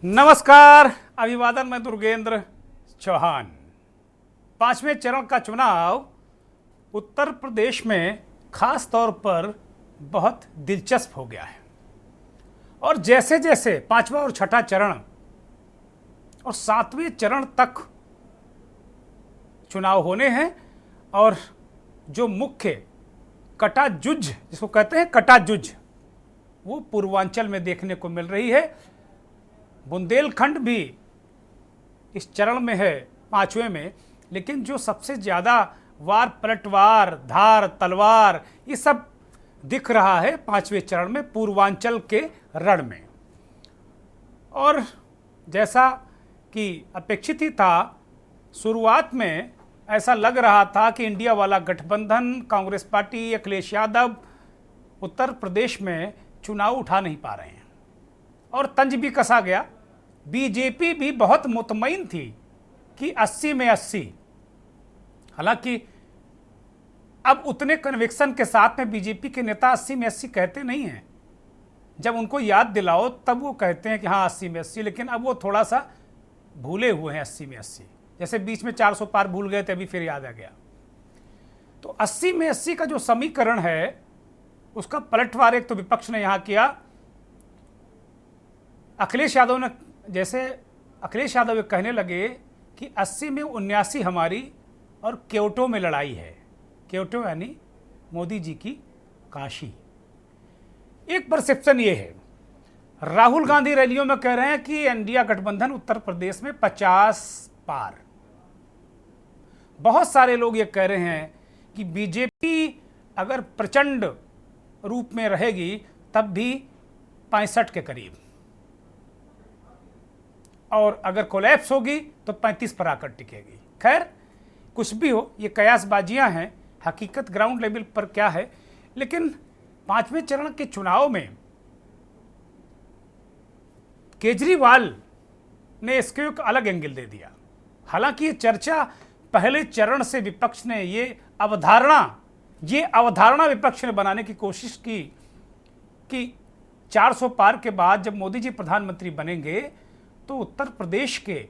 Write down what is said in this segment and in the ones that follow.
नमस्कार, अभिवादन। मैं दुर्गेंद्र चौहान। पांचवें चरण का चुनाव उत्तर प्रदेश में खास तौर पर बहुत दिलचस्प हो गया है और जैसे जैसे पांचवा और छठा चरण और सातवें चरण तक चुनाव होने हैं और जो मुख्य कटाजुज जिसको कहते हैं कटाजुज वो पूर्वांचल में देखने को मिल रही है। बुंदेलखंड भी इस चरण में है पांचवें में, लेकिन जो सबसे ज़्यादा वार पलटवार, धार तलवार ये सब दिख रहा है पांचवें चरण में पूर्वांचल के रण में। और जैसा कि अपेक्षित ही था, शुरुआत में ऐसा लग रहा था कि इंडिया वाला गठबंधन, कांग्रेस पार्टी, अखिलेश यादव उत्तर प्रदेश में चुनाव उठा नहीं पा रहे हैं और तंज भी कसा गया। बीजेपी भी बहुत मुतमईन थी कि 80 में 80। हालांकि अब उतने कन्विक्शन के साथ में बीजेपी के नेता 80 में 80 कहते नहीं हैं। जब उनको याद दिलाओ तब वो कहते हैं कि हाँ 80 में 80, लेकिन अब वो थोड़ा सा भूले हुए हैं 80 में 80। जैसे बीच में 400 पार भूल गए थे, अभी फिर याद आ गया। तो 80 में 80 का जो समीकरण है उसका पलटवार एक तो विपक्ष ने यहां किया। अखिलेश यादव ने, जैसे अखिलेश यादव ये कहने लगे कि 80 में 79 हमारी और क्योटो में लड़ाई है। क्योटो यानी मोदी जी की काशी। एक परसेप्शन ये है, राहुल गांधी रैलियों में कह रहे हैं कि इंडिया गठबंधन उत्तर प्रदेश में 50 पार। बहुत सारे लोग ये कह रहे हैं कि बीजेपी अगर प्रचंड रूप में रहेगी तब भी 65 के करीब, और अगर कोलैप्स होगी तो 35 पर आकर टिकेगी। खैर कुछ भी हो, ये कयासबाजियां हैं, हकीकत ग्राउंड लेवल पर क्या है। लेकिन पांचवें चरण के चुनाव में केजरीवाल ने इसके एक अलग एंगल दे दिया। हालांकि ये चर्चा पहले चरण से विपक्ष ने ये अवधारणा विपक्ष ने बनाने की कोशिश की कि 400 पार के बाद जब मोदी जी प्रधानमंत्री बनेंगे तो उत्तर प्रदेश के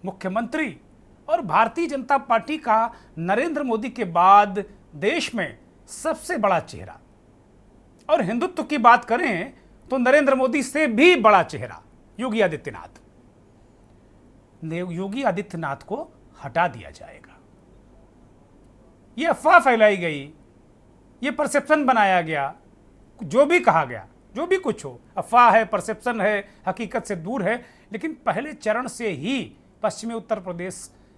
मुख्यमंत्री और भारतीय जनता पार्टी का नरेंद्र मोदी के बाद देश में सबसे बड़ा चेहरा, और हिंदुत्व की बात करें तो नरेंद्र मोदी से भी बड़ा चेहरा योगी आदित्यनाथ। योगी आदित्यनाथ को हटा दिया जाएगा। यह अफवाह फैलाई गई, यह परसेप्शन बनाया गया, जो भी कहा गया, जो भी कुछ हो, अफवाह है, परसेप्शन है, हकीकत से दूर है। लेकिन पहले चरण से ही, पश्चिमी उत्तर प्रदेश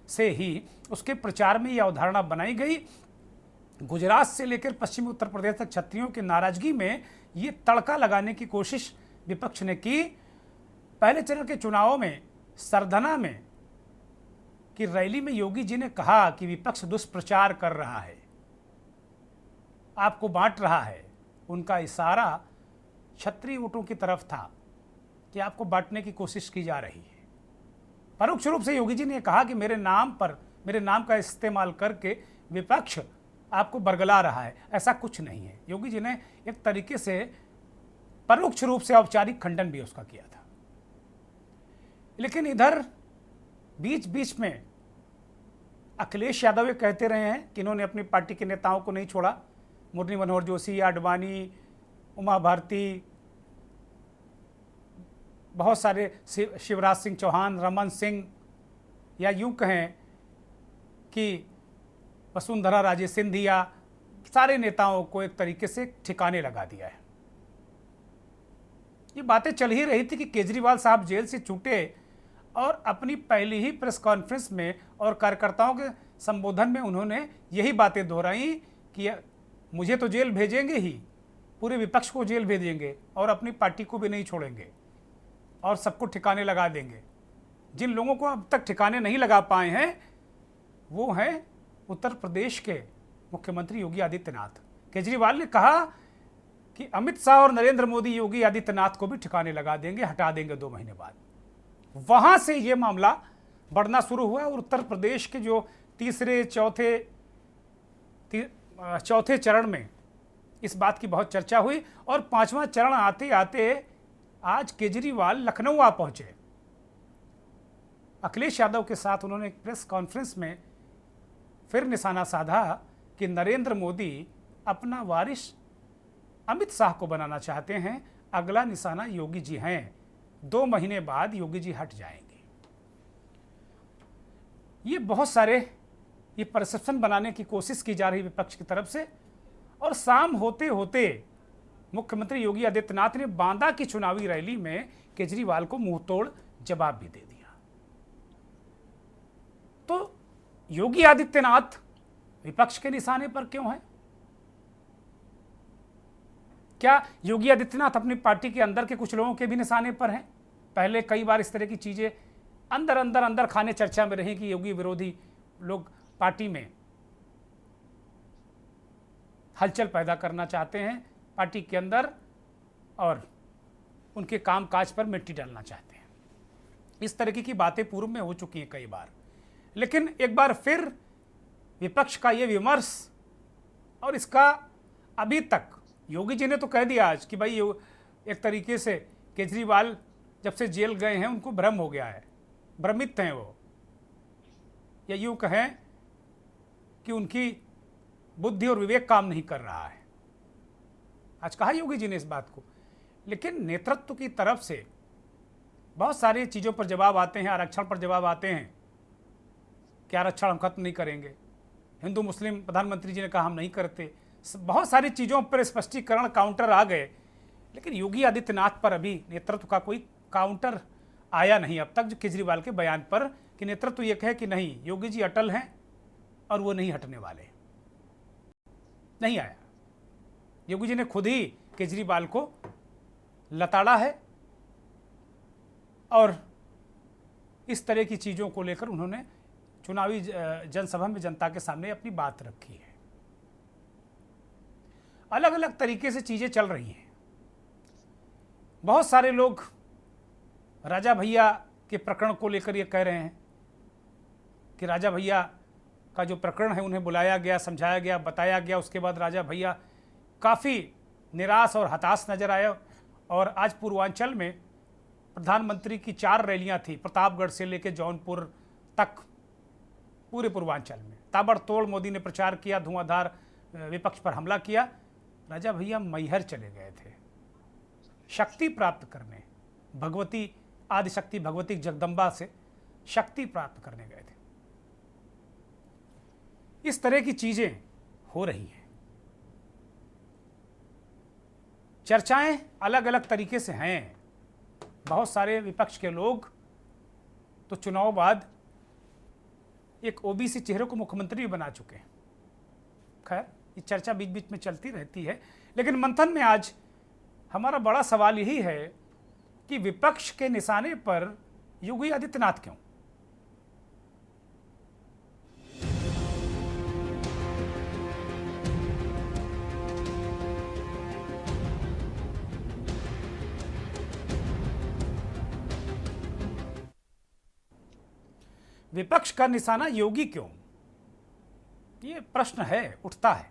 से ही उसके प्रचार में यह अवधारणा बनाई गई। गुजरात से लेकर पश्चिमी उत्तर प्रदेश तक क्षत्रियों की नाराजगी में ये तड़का लगाने की कोशिश विपक्ष ने की। पहले चरण के चुनावों में सरधना में कि रैली में योगी जी ने कहा कि विपक्ष दुष्प्रचार कर रहा है, आपको बांट रहा है। उनका इशारा क्षत्रिय वोटों की तरफ था कि आपको बांटने की कोशिश की जा रही है। परोक्ष रूप से योगी जी ने कहा कि मेरे नाम का इस्तेमाल करके विपक्ष आपको बरगला रहा है। ऐसा कुछ नहीं है। योगी जी ने एक तरीके से परोक्ष रूप से औपचारिक खंडन भी उसका किया था। लेकिन इधर बीच बीच में अखिलेश यादव ये कहते रहे हैं कि इन्होंने अपनी पार्टी के नेताओं को नहीं छोड़ा। मुरली मनोहर जोशी, आडवाणी, उमा भारती, बहुत सारे, शिवराज सिंह चौहान, रमन सिंह, या यूं कहें कि वसुंधरा राजे सिंधिया, सारे नेताओं को एक तरीके से ठिकाने लगा दिया है। ये बातें चल ही रही थी कि केजरीवाल साहब जेल से छूटे और अपनी पहली ही प्रेस कॉन्फ्रेंस में और कार्यकर्ताओं के संबोधन में उन्होंने यही बातें दोहराई कि मुझे तो जेल भेजेंगे ही, पूरे विपक्ष को जेल भेजेंगे और अपनी पार्टी को भी नहीं छोड़ेंगे और सबको ठिकाने लगा देंगे। जिन लोगों को अब तक ठिकाने नहीं लगा पाए हैं वो हैं उत्तर प्रदेश के मुख्यमंत्री योगी आदित्यनाथ। केजरीवाल ने कहा कि अमित शाह और नरेंद्र मोदी योगी आदित्यनाथ को भी ठिकाने लगा देंगे, हटा देंगे 2 महीने बाद। वहां से ये मामला बढ़ना शुरू हुआ और उत्तर प्रदेश के जो तीसरे चौथे चरण में इस बात की बहुत चर्चा हुई और पांचवा चरण आते आते आज केजरीवाल लखनऊ आ पहुंचे। अखिलेश यादव के साथ उन्होंने एक प्रेस कॉन्फ्रेंस में फिर निशाना साधा कि नरेंद्र मोदी अपना वारिस अमित शाह को बनाना चाहते हैं, अगला निशाना योगी जी हैं, 2 महीने बाद योगी जी हट जाएंगे। ये बहुत सारे ये परसेप्शन बनाने की कोशिश की जा रही विपक्ष की तरफ से, और शाम होते होते मुख्यमंत्री योगी आदित्यनाथ ने बांदा की चुनावी रैली में केजरीवाल को मुंहतोड़ जवाब भी दे दिया। तो योगी आदित्यनाथ विपक्ष के निशाने पर क्यों है? क्या योगी आदित्यनाथ अपनी पार्टी के अंदर के कुछ लोगों के भी निशाने पर हैं? पहले कई बार इस तरह की चीजें अंदर खाने चर्चा में रही कि योगी विरोधी लोग पार्टी में हलचल पैदा करना चाहते हैं पार्टी के अंदर, और उनके कामकाज पर मिट्टी डालना चाहते हैं। इस तरह की बातें पूर्व में हो चुकी हैं कई बार, लेकिन एक बार फिर विपक्ष का ये विमर्श, और इसका अभी तक योगी जी ने तो कह दिया आज कि भाई एक तरीके से केजरीवाल जब से जेल गए हैं उनको भ्रम हो गया है, भ्रमित हैं वो, या यूँ कहें कि उनकी बुद्धि और विवेक काम नहीं कर रहा है। आज कहा योगी जी ने इस बात को, लेकिन नेतृत्व की तरफ से बहुत सारी चीज़ों पर जवाब आते हैं, आरक्षण पर जवाब आते हैं कि आरक्षण हम खत्म नहीं करेंगे, हिंदू मुस्लिम प्रधानमंत्री जी ने कहा हम नहीं करते, बहुत सारी चीज़ों पर स्पष्टीकरण काउंटर आ गए, लेकिन योगी आदित्यनाथ पर अभी नेतृत्व का कोई काउंटर आया नहीं अब तक केजरीवाल के बयान पर कि नेतृत्व ये कहे कि नहीं योगी जी अटल हैं और वो नहीं हटने वाले, नहीं आया। योगी जी ने खुद ही केजरीवाल को लताड़ा है और इस तरह की चीज़ों को लेकर उन्होंने चुनावी जनसभा में जनता के सामने अपनी बात रखी है। अलग अलग तरीके से चीज़ें चल रही हैं। बहुत सारे लोग राजा भैया के प्रकरण को लेकर ये कह रहे हैं कि राजा भैया का जो प्रकरण है उन्हें बुलाया गया, समझाया गया, बताया गया, उसके बाद राजा भैया काफ़ी निराश और हताश नजर आए। और आज पूर्वांचल में प्रधानमंत्री की 4 रैलियां थी, प्रतापगढ़ से लेकर जौनपुर तक, पूरे पूर्वांचल में ताबड़तोड़ मोदी ने प्रचार किया, धुआंधार विपक्ष पर हमला किया। राजा भैया मैहर चले गए थे शक्ति प्राप्त करने, भगवती आदिशक्ति भगवती जगदम्बा से शक्ति प्राप्त करने गए थे। इस तरह की चीजें हो रही हैं। चर्चाएं अलग अलग तरीके से हैं। बहुत सारे विपक्ष के लोग तो चुनाव बाद एक ओबीसी चेहरे को मुख्यमंत्री बना चुके हैं। खैर ये चर्चा बीच बीच में चलती रहती है, लेकिन मंथन में आज हमारा बड़ा सवाल यही है कि विपक्ष के निशाने पर योगी आदित्यनाथ क्यों? विपक्ष का निशाना योगी क्यों? ये प्रश्न है, उठता है।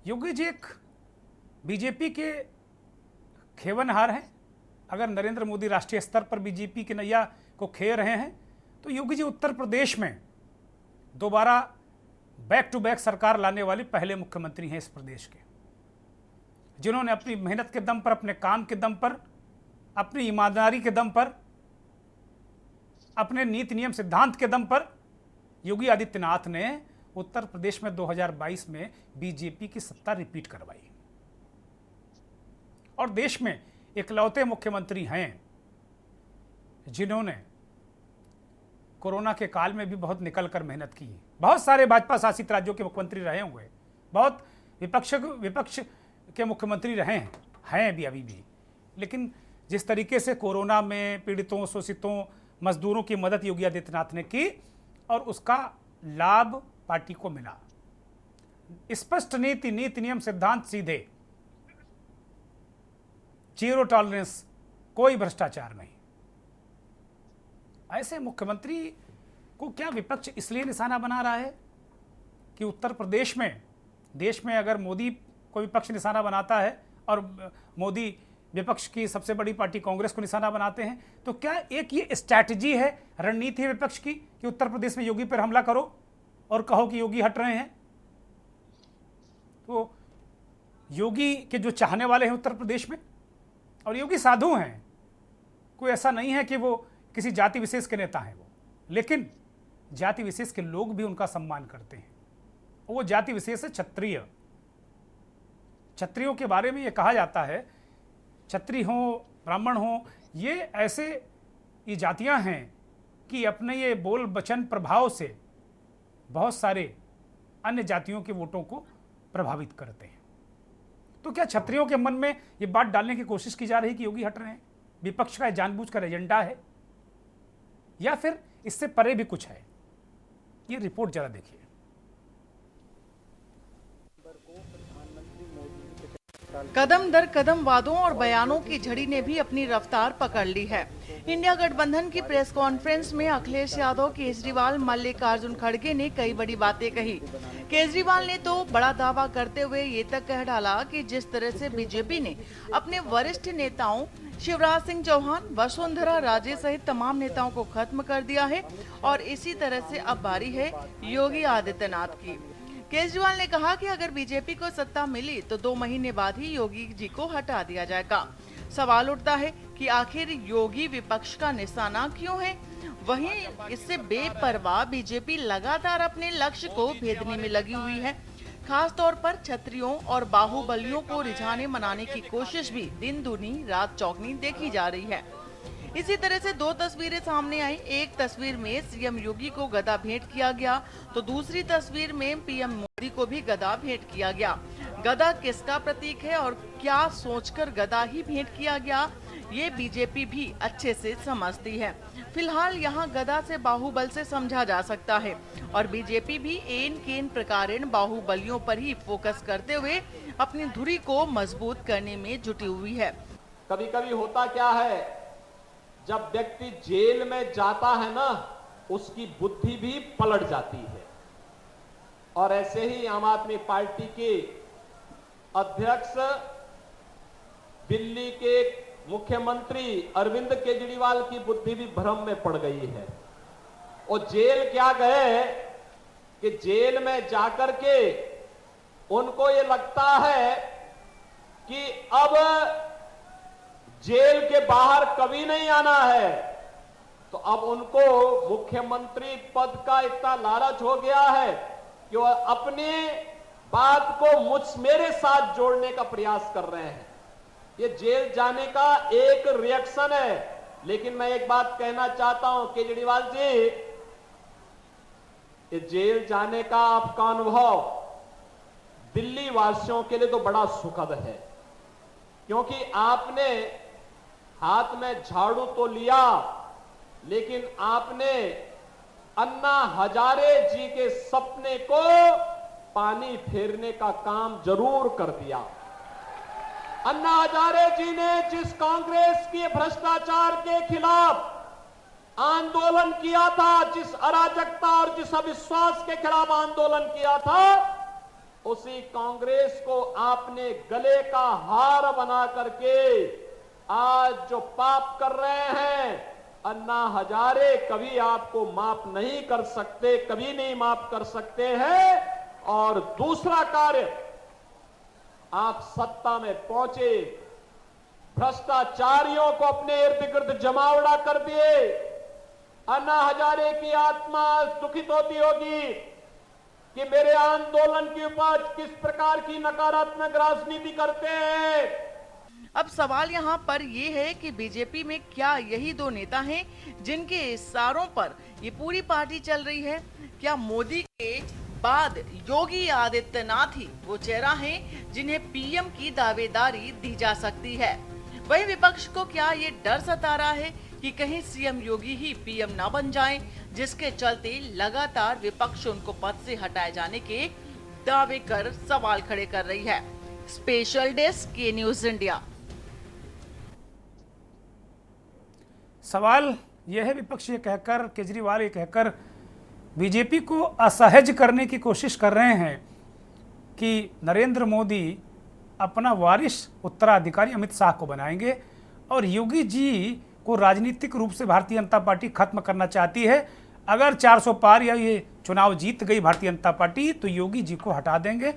योगी जी एक बीजेपी के खेवनहार हैं। अगर नरेंद्र मोदी राष्ट्रीय स्तर पर बीजेपी की नैया को खे रहे हैं तो योगी जी उत्तर प्रदेश में दोबारा बैक टू बैक सरकार लाने वाले पहले मुख्यमंत्री हैं इस प्रदेश के, जिन्होंने अपनी मेहनत के दम पर, अपने काम के दम पर, अपनी ईमानदारी के दम पर, अपने नीति नियम सिद्धांत के दम पर योगी आदित्यनाथ ने उत्तर प्रदेश में 2022 में बीजेपी की सत्ता रिपीट करवाई और देश में इकलौते मुख्यमंत्री हैं जिन्होंने कोरोना के काल में भी बहुत निकलकर मेहनत की। बहुत सारे भाजपा शासित राज्यों के मुख्यमंत्री रहे हुए, बहुत विपक्ष के मुख्यमंत्री रहे हैं भी अभी भी, लेकिन जिस तरीके से कोरोना में पीड़ितों, शोषितों, मजदूरों की मदद योगी आदित्यनाथ ने की और उसका लाभ पार्टी को मिला। स्पष्ट नीति नियम सिद्धांत सीधे, जीरो टॉलरेंस, कोई भ्रष्टाचार नहीं। ऐसे मुख्यमंत्री को क्या विपक्ष इसलिए निशाना बना रहा है कि उत्तर प्रदेश में, देश में अगर मोदी को विपक्ष निशाना बनाता है और मोदी विपक्ष की सबसे बड़ी पार्टी कांग्रेस को निशाना बनाते हैं। तो क्या एक ये स्ट्रैटेजी है, रणनीति है विपक्ष की कि उत्तर प्रदेश में योगी पर हमला करो और कहो कि योगी हट रहे हैं? तो योगी के जो चाहने वाले हैं उत्तर प्रदेश में, और योगी साधु हैं, कोई ऐसा नहीं है कि वो किसी जाति विशेष के नेता हैं वो, लेकिन जाति विशेष के लोग भी उनका सम्मान करते हैं। वो जाति विशेष है क्षत्रिय। क्षत्रियों के बारे में ये कहा जाता है, क्षत्रिय हो ब्राह्मण हो, ये ऐसे ये जातियां हैं कि अपने ये बोल वचन प्रभाव से बहुत सारे अन्य जातियों के वोटों को प्रभावित करते हैं। तो क्या क्षत्रियों के मन में ये बात डालने की कोशिश की जा रही कि योगी हट रहे हैं? विपक्ष का जानबूझकर एजेंडा है या फिर इससे परे भी कुछ है? ये रिपोर्ट जरा देखिए। कदम दर कदम वादों और बयानों की झड़ी ने भी अपनी रफ्तार पकड़ ली है। इंडिया गठबंधन की प्रेस कॉन्फ्रेंस में अखिलेश यादव, केजरीवाल, मल्लिकार्जुन खड़गे ने कई बड़ी बातें कही। केजरीवाल ने तो बड़ा दावा करते हुए ये तक कह डाला कि जिस तरह से बीजेपी ने अपने वरिष्ठ नेताओं शिवराज सिंह चौहान, वसुंधरा राजे सहित तमाम नेताओं को खत्म कर दिया है और इसी तरह से अब बारी है योगी आदित्यनाथ की। केजरीवाल ने कहा कि अगर बीजेपी को सत्ता मिली तो 2 महीने बाद ही योगी जी को हटा दिया जाएगा। सवाल उठता है कि आखिर योगी विपक्ष का निशाना क्यों है? वहीं इससे बेपरवाह बीजेपी लगातार अपने लक्ष्य को भेदने में लगी हुई है। खास तौर पर क्षत्रियों और बाहुबलियों को रिझाने मनाने की कोशिश भी दिन दूनी रात चौगनी देखी जा रही है। इसी तरह से 2 तस्वीरें सामने आई। एक तस्वीर में सीएम योगी को गदा भेंट किया गया तो दूसरी तस्वीर में पीएम मोदी को भी गदा भेंट किया गया। गदा किसका प्रतीक है और क्या सोचकर गदा ही भेंट किया गया, ये बीजेपी भी अच्छे से समझती है। फिलहाल यहाँ गदा से बाहुबल से समझा जा सकता है और बीजेपी भी एन केन प्रकारेण बाहुबलियों पर ही फोकस करते हुए अपनी धुरी को मजबूत करने में जुटी हुई है। कभी कभी होता क्या है, जब व्यक्ति जेल में जाता है ना, उसकी बुद्धि भी पलट जाती है। और ऐसे ही आम आदमी पार्टी के अध्यक्ष, दिल्ली के मुख्यमंत्री अरविंद केजरीवाल की बुद्धि भी भ्रम में पड़ गई है। और जेल क्या गए कि जेल में जाकर के उनको ये लगता है कि अब जेल के बाहर कभी नहीं आना है। तो अब उनको मुख्यमंत्री पद का इतना लालच हो गया है कि वह अपनी बात को मेरे साथ जोड़ने का प्रयास कर रहे हैं। ये जेल जाने का एक रिएक्शन है। लेकिन मैं एक बात कहना चाहता हूं केजरीवाल जी, ये जेल जाने का आपका अनुभव दिल्ली वासियों के लिए तो बड़ा सुखद है, क्योंकि आपने हाथ में झाड़ू तो लिया, लेकिन आपने अन्ना हजारे जी के सपने को पानी फेरने का काम जरूर कर दिया। अन्ना हजारे जी ने जिस कांग्रेस के भ्रष्टाचार के खिलाफ आंदोलन किया था, जिस अराजकता और जिस अविश्वास के खिलाफ आंदोलन किया था, उसी कांग्रेस को आपने गले का हार बना करके आज जो पाप कर रहे हैं, अन्ना हजारे कभी आपको माफ नहीं कर सकते, कभी नहीं माफ कर सकते हैं। और दूसरा कार्य, आप सत्ता में पहुंचे, भ्रष्टाचारियों को अपने इर्द गिर्द जमावड़ा कर दिए। अन्ना हजारे की आत्मा दुखित होती होगी कि मेरे आंदोलन के ऊपर किस प्रकार की नकारात्मक राजनीति करते हैं। अब सवाल यहाँ पर ये है कि बीजेपी में क्या यही 2 नेता हैं जिनके इशारों पर ये पूरी पार्टी चल रही है? क्या मोदी के बाद योगी आदित्यनाथ ही वो चेहरा है जिन्हें पीएम की दावेदारी दी जा सकती है? वहीं विपक्ष को क्या ये डर सता रहा है कि कहीं सीएम योगी ही पीएम ना बन जाएं, जिसके चलते लगातार विपक्ष उनको पद से हटाए जाने के दावे कर सवाल खड़े कर रही है। स्पेशल डेस्क के न्यूज इंडिया। सवाल यह है, विपक्ष ये कहकर, केजरीवाल ये कहकर बीजेपी को असहज करने की कोशिश कर रहे हैं कि नरेंद्र मोदी अपना वारिस उत्तराधिकारी अमित शाह को बनाएंगे। और योगी जी को राजनीतिक रूप से भारतीय जनता पार्टी खत्म करना चाहती है। अगर 400 पार या ये चुनाव जीत गई भारतीय जनता पार्टी तो योगी जी को हटा देंगे,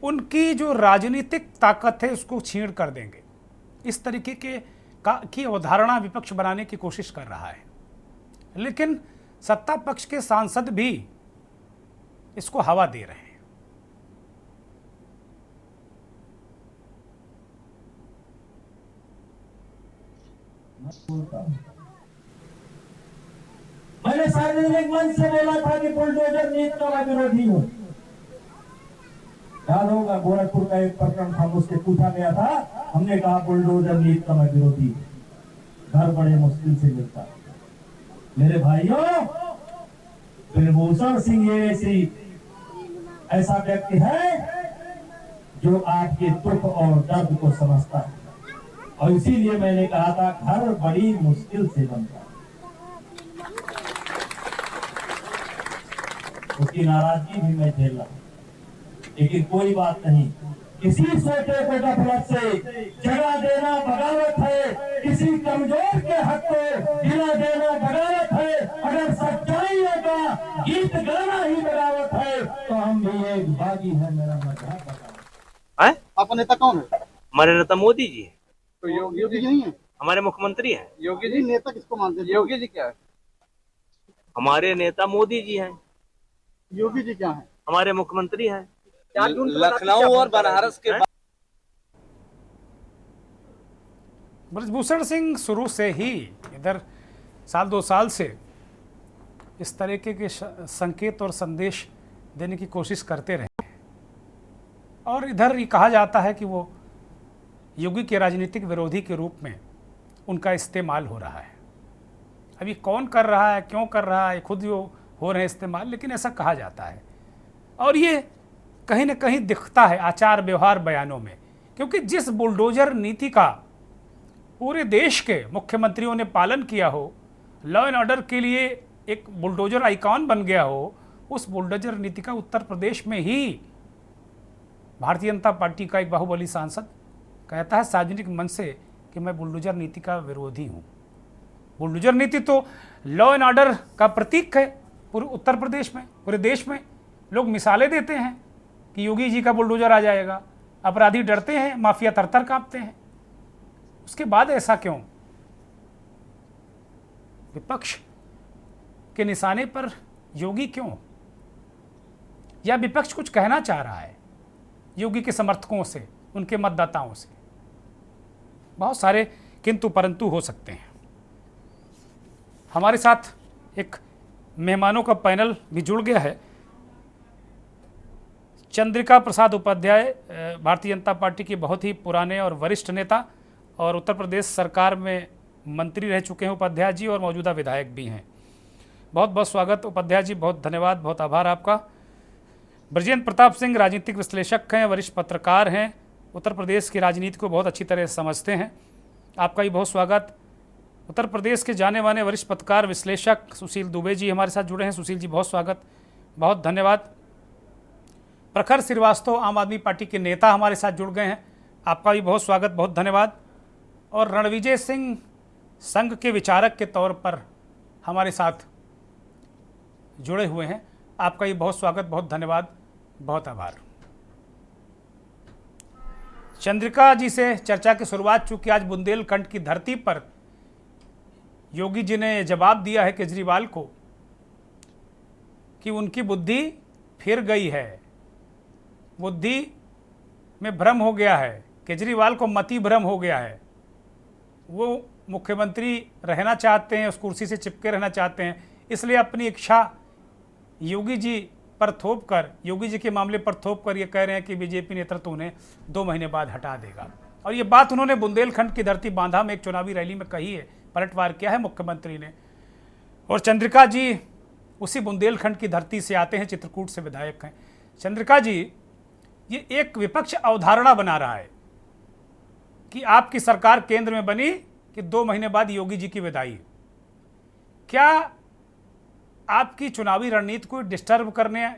उनकी जो राजनीतिक ताकत है उसको छीन कर देंगे। इस तरीके की अवधारणा विपक्ष बनाने की कोशिश कर रहा है, लेकिन सत्ता पक्ष के सांसद भी इसको हवा दे रहे हैं। मैंने सार्वजनिक मंच से बोला था कि बुलडोजर नीति का मैं विरोधी हूं। याद होगा गोरखपुर का एक प्रकरण था, मुझसे पूछा गया था, हमने कहा बुलडोजर नीति का मैं विरोधी हूं। घर बड़े मुश्किल से मिलता। मेरे भाइयों, ब्रजभूषण सिंह ये ऐसा व्यक्ति है जो आपके दुख और दर्द को समझता है, और इसीलिए मैंने कहा था घर बड़ी मुश्किल से बनता है। उसकी नाराजगी भी मैं झेल रहा हूं, लेकिन कोई बात नहीं। किसी सोचे को गफलत से जगा देना बगावत है, किसी कमजोर के हक को गिरा देना बगावत है। अगर सच्चाइयों का गीत गाना ही बगावत है तो हम भी एक बागी है। मेरा मजाक है? आपका नेता कौन है? हमारे नेता मोदी जी है। तो योगी जी नहीं है? हमारे मुख्यमंत्री हैं। योगी जी नेता किसको मानते हैं? योगी जी क्या है? हमारे नेता मोदी जी हैं। योगी जी क्या है? हमारे मुख्यमंत्री हैं। लखनऊ और बनारस के ब्रजभूषण सिंह शुरू से ही इधर साल 2 साल से इस तरीके के संकेत और संदेश देने की कोशिश करते रहे, और इधर ये कहा जाता है कि वो योगी के राजनीतिक विरोधी के रूप में उनका इस्तेमाल हो रहा है। अभी कौन कर रहा है, क्यों कर रहा है, खुद वो हो रहे हैं इस्तेमाल, लेकिन ऐसा कहा जाता है। और ये कहीं ना कहीं दिखता है आचार व्यवहार बयानों में, क्योंकि जिस बुलडोजर नीति का पूरे देश के मुख्यमंत्रियों ने पालन किया हो, लॉ एंड ऑर्डर के लिए एक बुलडोजर आइकॉन बन गया हो, उस बुलडोजर नीति का उत्तर प्रदेश में ही भारतीय जनता पार्टी का एक बाहुबली सांसद कहता है सार्वजनिक मंच से कि मैं बुलडोजर नीति का विरोधी हूँ। बुलडोजर नीति तो लॉ एंड ऑर्डर का प्रतीक है पूरे उत्तर प्रदेश में, पूरे देश में। लोग मिसालें देते हैं कि योगी जी का बुलडोजर आ जाएगा, अपराधी डरते हैं, माफिया तरतर कांपते हैं। उसके बाद ऐसा क्यों? विपक्ष के निशाने पर योगी क्यों? या विपक्ष कुछ कहना चाह रहा है योगी के समर्थकों से, उनके मतदाताओं से? बहुत सारे किंतु परंतु हो सकते हैं। हमारे साथ एक मेहमानों का पैनल भी जुड़ गया है। चंद्रिका प्रसाद उपाध्याय भारतीय जनता पार्टी के बहुत ही पुराने और वरिष्ठ नेता और उत्तर प्रदेश सरकार में मंत्री रह चुके हैं उपाध्याय जी, और मौजूदा विधायक भी हैं। बहुत बहुत स्वागत उपाध्याय जी, बहुत धन्यवाद, बहुत आभार आपका। ब्रजेंद्र प्रताप सिंह राजनीतिक विश्लेषक हैं, वरिष्ठ पत्रकार हैं, उत्तर प्रदेश की राजनीति को बहुत अच्छी तरह समझते हैं। आपका भी बहुत स्वागत। उत्तर प्रदेश के जाने माने वरिष्ठ पत्रकार विश्लेषक सुशील दुबे जी हमारे साथ जुड़े हैं। सुशील जी बहुत स्वागत, बहुत धन्यवाद। प्रखर श्रीवास्तव आम आदमी पार्टी के नेता हमारे साथ जुड़ गए हैं, आपका भी बहुत स्वागत, बहुत धन्यवाद। और रणविजय सिंह संघ के विचारक के तौर पर हमारे साथ जुड़े हुए हैं, आपका भी बहुत स्वागत, बहुत धन्यवाद, बहुत आभार। चंद्रिका जी से चर्चा की शुरुआत, चूंकि आज बुंदेलखंड की धरती पर योगी जी ने जवाब दिया है केजरीवाल को कि उनकी बुद्धि फिर गई है, बुद्धि में भ्रम हो गया है, केजरीवाल को मति भ्रम हो गया है। वो मुख्यमंत्री रहना चाहते हैं, उस कुर्सी से चिपके रहना चाहते हैं, इसलिए अपनी इच्छा योगी जी पर थोप कर, योगी जी के मामले पर थोप कर ये कह रहे हैं कि बीजेपी नेतृत्व उन्हें 2 महीने बाद हटा देगा। और ये बात उन्होंने बुंदेलखंड की धरती बांधा में एक चुनावी रैली में कही है, पलटवार किया है मुख्यमंत्री ने। और चंद्रिका जी उसी बुंदेलखंड की धरती से आते हैं, चित्रकूट से विधायक हैं। चंद्रिका जी, ये एक विपक्ष अवधारणा बना रहा है कि आपकी सरकार केंद्र में बनी कि 2 महीने बाद योगी जी की विदाई। क्या आपकी चुनावी रणनीति को डिस्टर्ब करने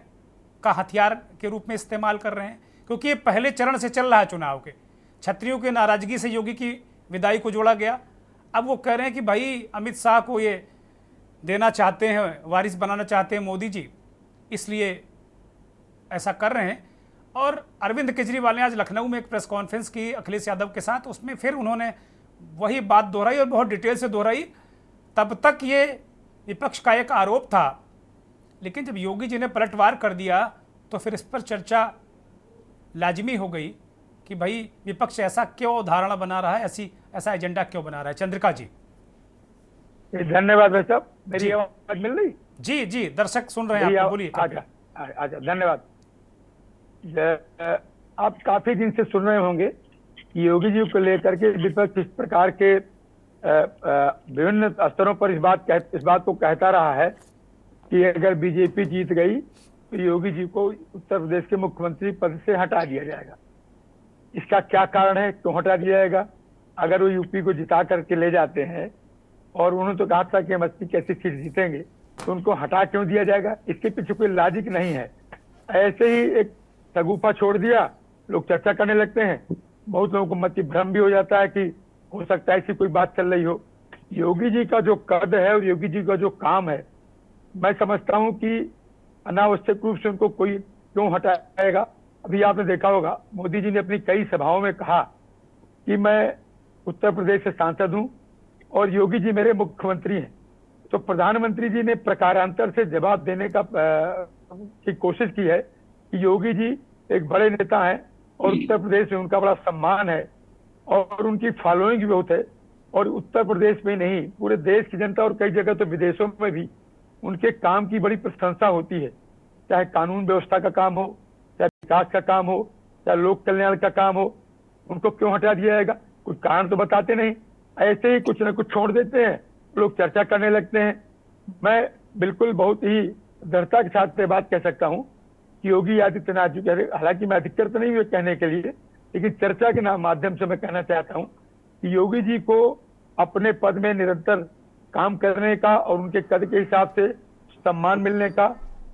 का हथियार के रूप में इस्तेमाल कर रहे हैं? क्योंकि ये पहले चरण से चल रहा है चुनाव के। छत्रियों की नाराजगी से योगी की विदाई को जोड़ा गया। अब वो कह रहे हैं कि भाई अमित शाह को ये देना चाहते हैं, वारिस बनाना चाहते हैं मोदी जी, इसलिए ऐसा कर रहे हैं। और अरविंद केजरीवाल ने आज लखनऊ में एक प्रेस कॉन्फ्रेंस की अखिलेश यादव के साथ, उसमें फिर उन्होंने वही बात दोहराई और बहुत डिटेल से दोहराई। तब तक ये विपक्ष का एक आरोप था, लेकिन जब योगी जी ने पलटवार कर दिया तो फिर इस पर चर्चा लाजमी हो गई कि भाई विपक्ष ऐसा क्यों धारणा बना रहा है, ऐसा एजेंडा क्यों बना रहा है। चंद्रिका जी। धन्यवाद भाई साहब, मेरी आवाज मिल रही? जी जी, दर्शक सुन रहे हैं आपको, बोलिए। अच्छा, धन्यवाद। आप काफी दिन से सुन रहे होंगे कि योगी जी को लेकर के विपक्ष इस प्रकार के विभिन्न स्तरों पर इस बात को कहता रहा है कि अगर बीजेपी जीत गई तो योगी जी को उत्तर प्रदेश के मुख्यमंत्री पद से हटा दिया जाएगा। इसका क्या कारण है, क्यों हटा दिया जाएगा? अगर वो यूपी को जिता करके ले जाते हैं, और उन्होंने तो कहा था कि हम 80 की 80 सीट जीतेंगे, तो उनको हटा क्यों दिया जाएगा? इसके पीछे कोई लॉजिक नहीं है। ऐसे ही एक सगुफा छोड़ दिया, लोग चर्चा करने लगते हैं। बहुत लोगों को मत भ्रम भी हो जाता है कि हो सकता है ऐसी कोई बात चल रही हो। योगी जी का जो कद है और योगी जी का जो काम है, मैं समझता हूं कि अनावश्यक रूप से उनको कोई क्यों हटाएगा। अभी आपने देखा होगा मोदी जी ने अपनी कई सभाओं में कहा कि मैं उत्तर प्रदेश से सांसद हूं और योगी जी मेरे मुख्यमंत्री हैं। तो प्रधानमंत्री जी ने प्रकारांतर से जवाब देने की कोशिश की है कि योगी जी एक बड़े नेता हैं और उत्तर प्रदेश में उनका बड़ा सम्मान है और उनकी फॉलोइंग भी बहुत है, और उत्तर प्रदेश में नहीं पूरे देश की जनता और कई जगह तो विदेशों में भी उनके काम की बड़ी प्रशंसा होती है। चाहे कानून व्यवस्था का काम हो, चाहे विकास का काम हो, चाहे लोक कल्याण का काम हो, उनको क्यों हटा दिया जाएगा? कुछ कारण तो बताते नहीं, ऐसे ही कुछ न कुछ छोड़ देते हैं, लोग चर्चा करने लगते हैं। मैं बिल्कुल बहुत ही दृढ़ता के साथ ये बात कह सकता हूं कि योगी आदित्यनाथ जी, हालांकि मैं अधिकतर तो नहीं हुए कहने के लिए, लेकिन चर्चा के माध्यम से मैं कहना चाहता हूं कि योगी जी को अपने पद में निरंतर काम करने का और उनके कद के हिसाब से सम्मान मिलने का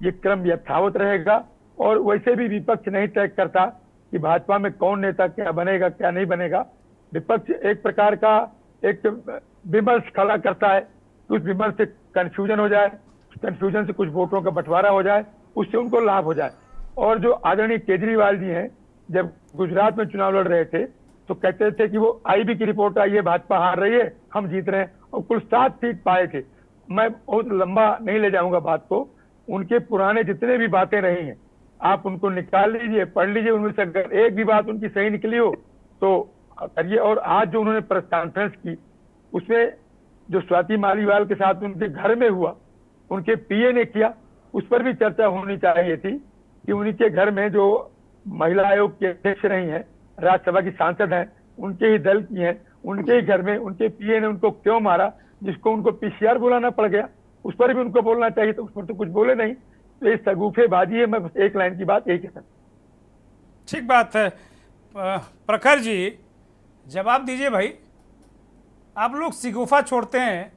ये क्रम यथावत रहेगा। और वैसे भी विपक्ष नहीं तय करता कि भाजपा में कौन नेता क्या बनेगा क्या नहीं बनेगा। विपक्ष एक प्रकार का एक विमर्श खड़ा करता है, उस विमर्श से कंफ्यूजन हो जाए, कंफ्यूजन से कुछ वोटों का बंटवारा हो जाए, उससे उनको लाभ हो जाए। और जो आदरणीय केजरीवाल जी हैं, जब गुजरात में चुनाव लड़ रहे थे तो कहते थे कि वो आईबी की रिपोर्ट आई है, भाजपा हार रही है, हम जीत रहे हैं, और कुल 7 सीट पाए थे। मैं बहुत लंबा नहीं ले जाऊंगा बात को, उनके पुराने जितने भी बातें रही हैं आप उनको निकाल लीजिए, पढ़ लीजिए, उनमें से अगर एक भी बात उनकी सही निकली हो तो करिए। और आज जो उन्होंने प्रेस कॉन्फ्रेंस की, उसमें जो स्वाति मालीवाल के साथ उनके घर में हुआ, उनके पीए ने किया, उस पर भी चर्चा होनी चाहिए थी कि उनके घर में जो महिला आयोग के अध्यक्ष रही हैं, राज्यसभा की सांसद हैं, उनके ही दल की हैं, उनके ही घर में उनके पीए ने उनको क्यों मारा, जिसको उनको पीसीआर बुलाना पड़ गया, उस पर भी उनको बोलना चाहिए, तो उस पर तो कुछ बोले नहीं। तो ये सगुफेबाजी है। मैं बस एक लाइन की बात यही कह सकता हूं। ठीक बात है। प्रखर जी जवाब दीजिए भाई, आप लोग सिगुफा छोड़ते हैं,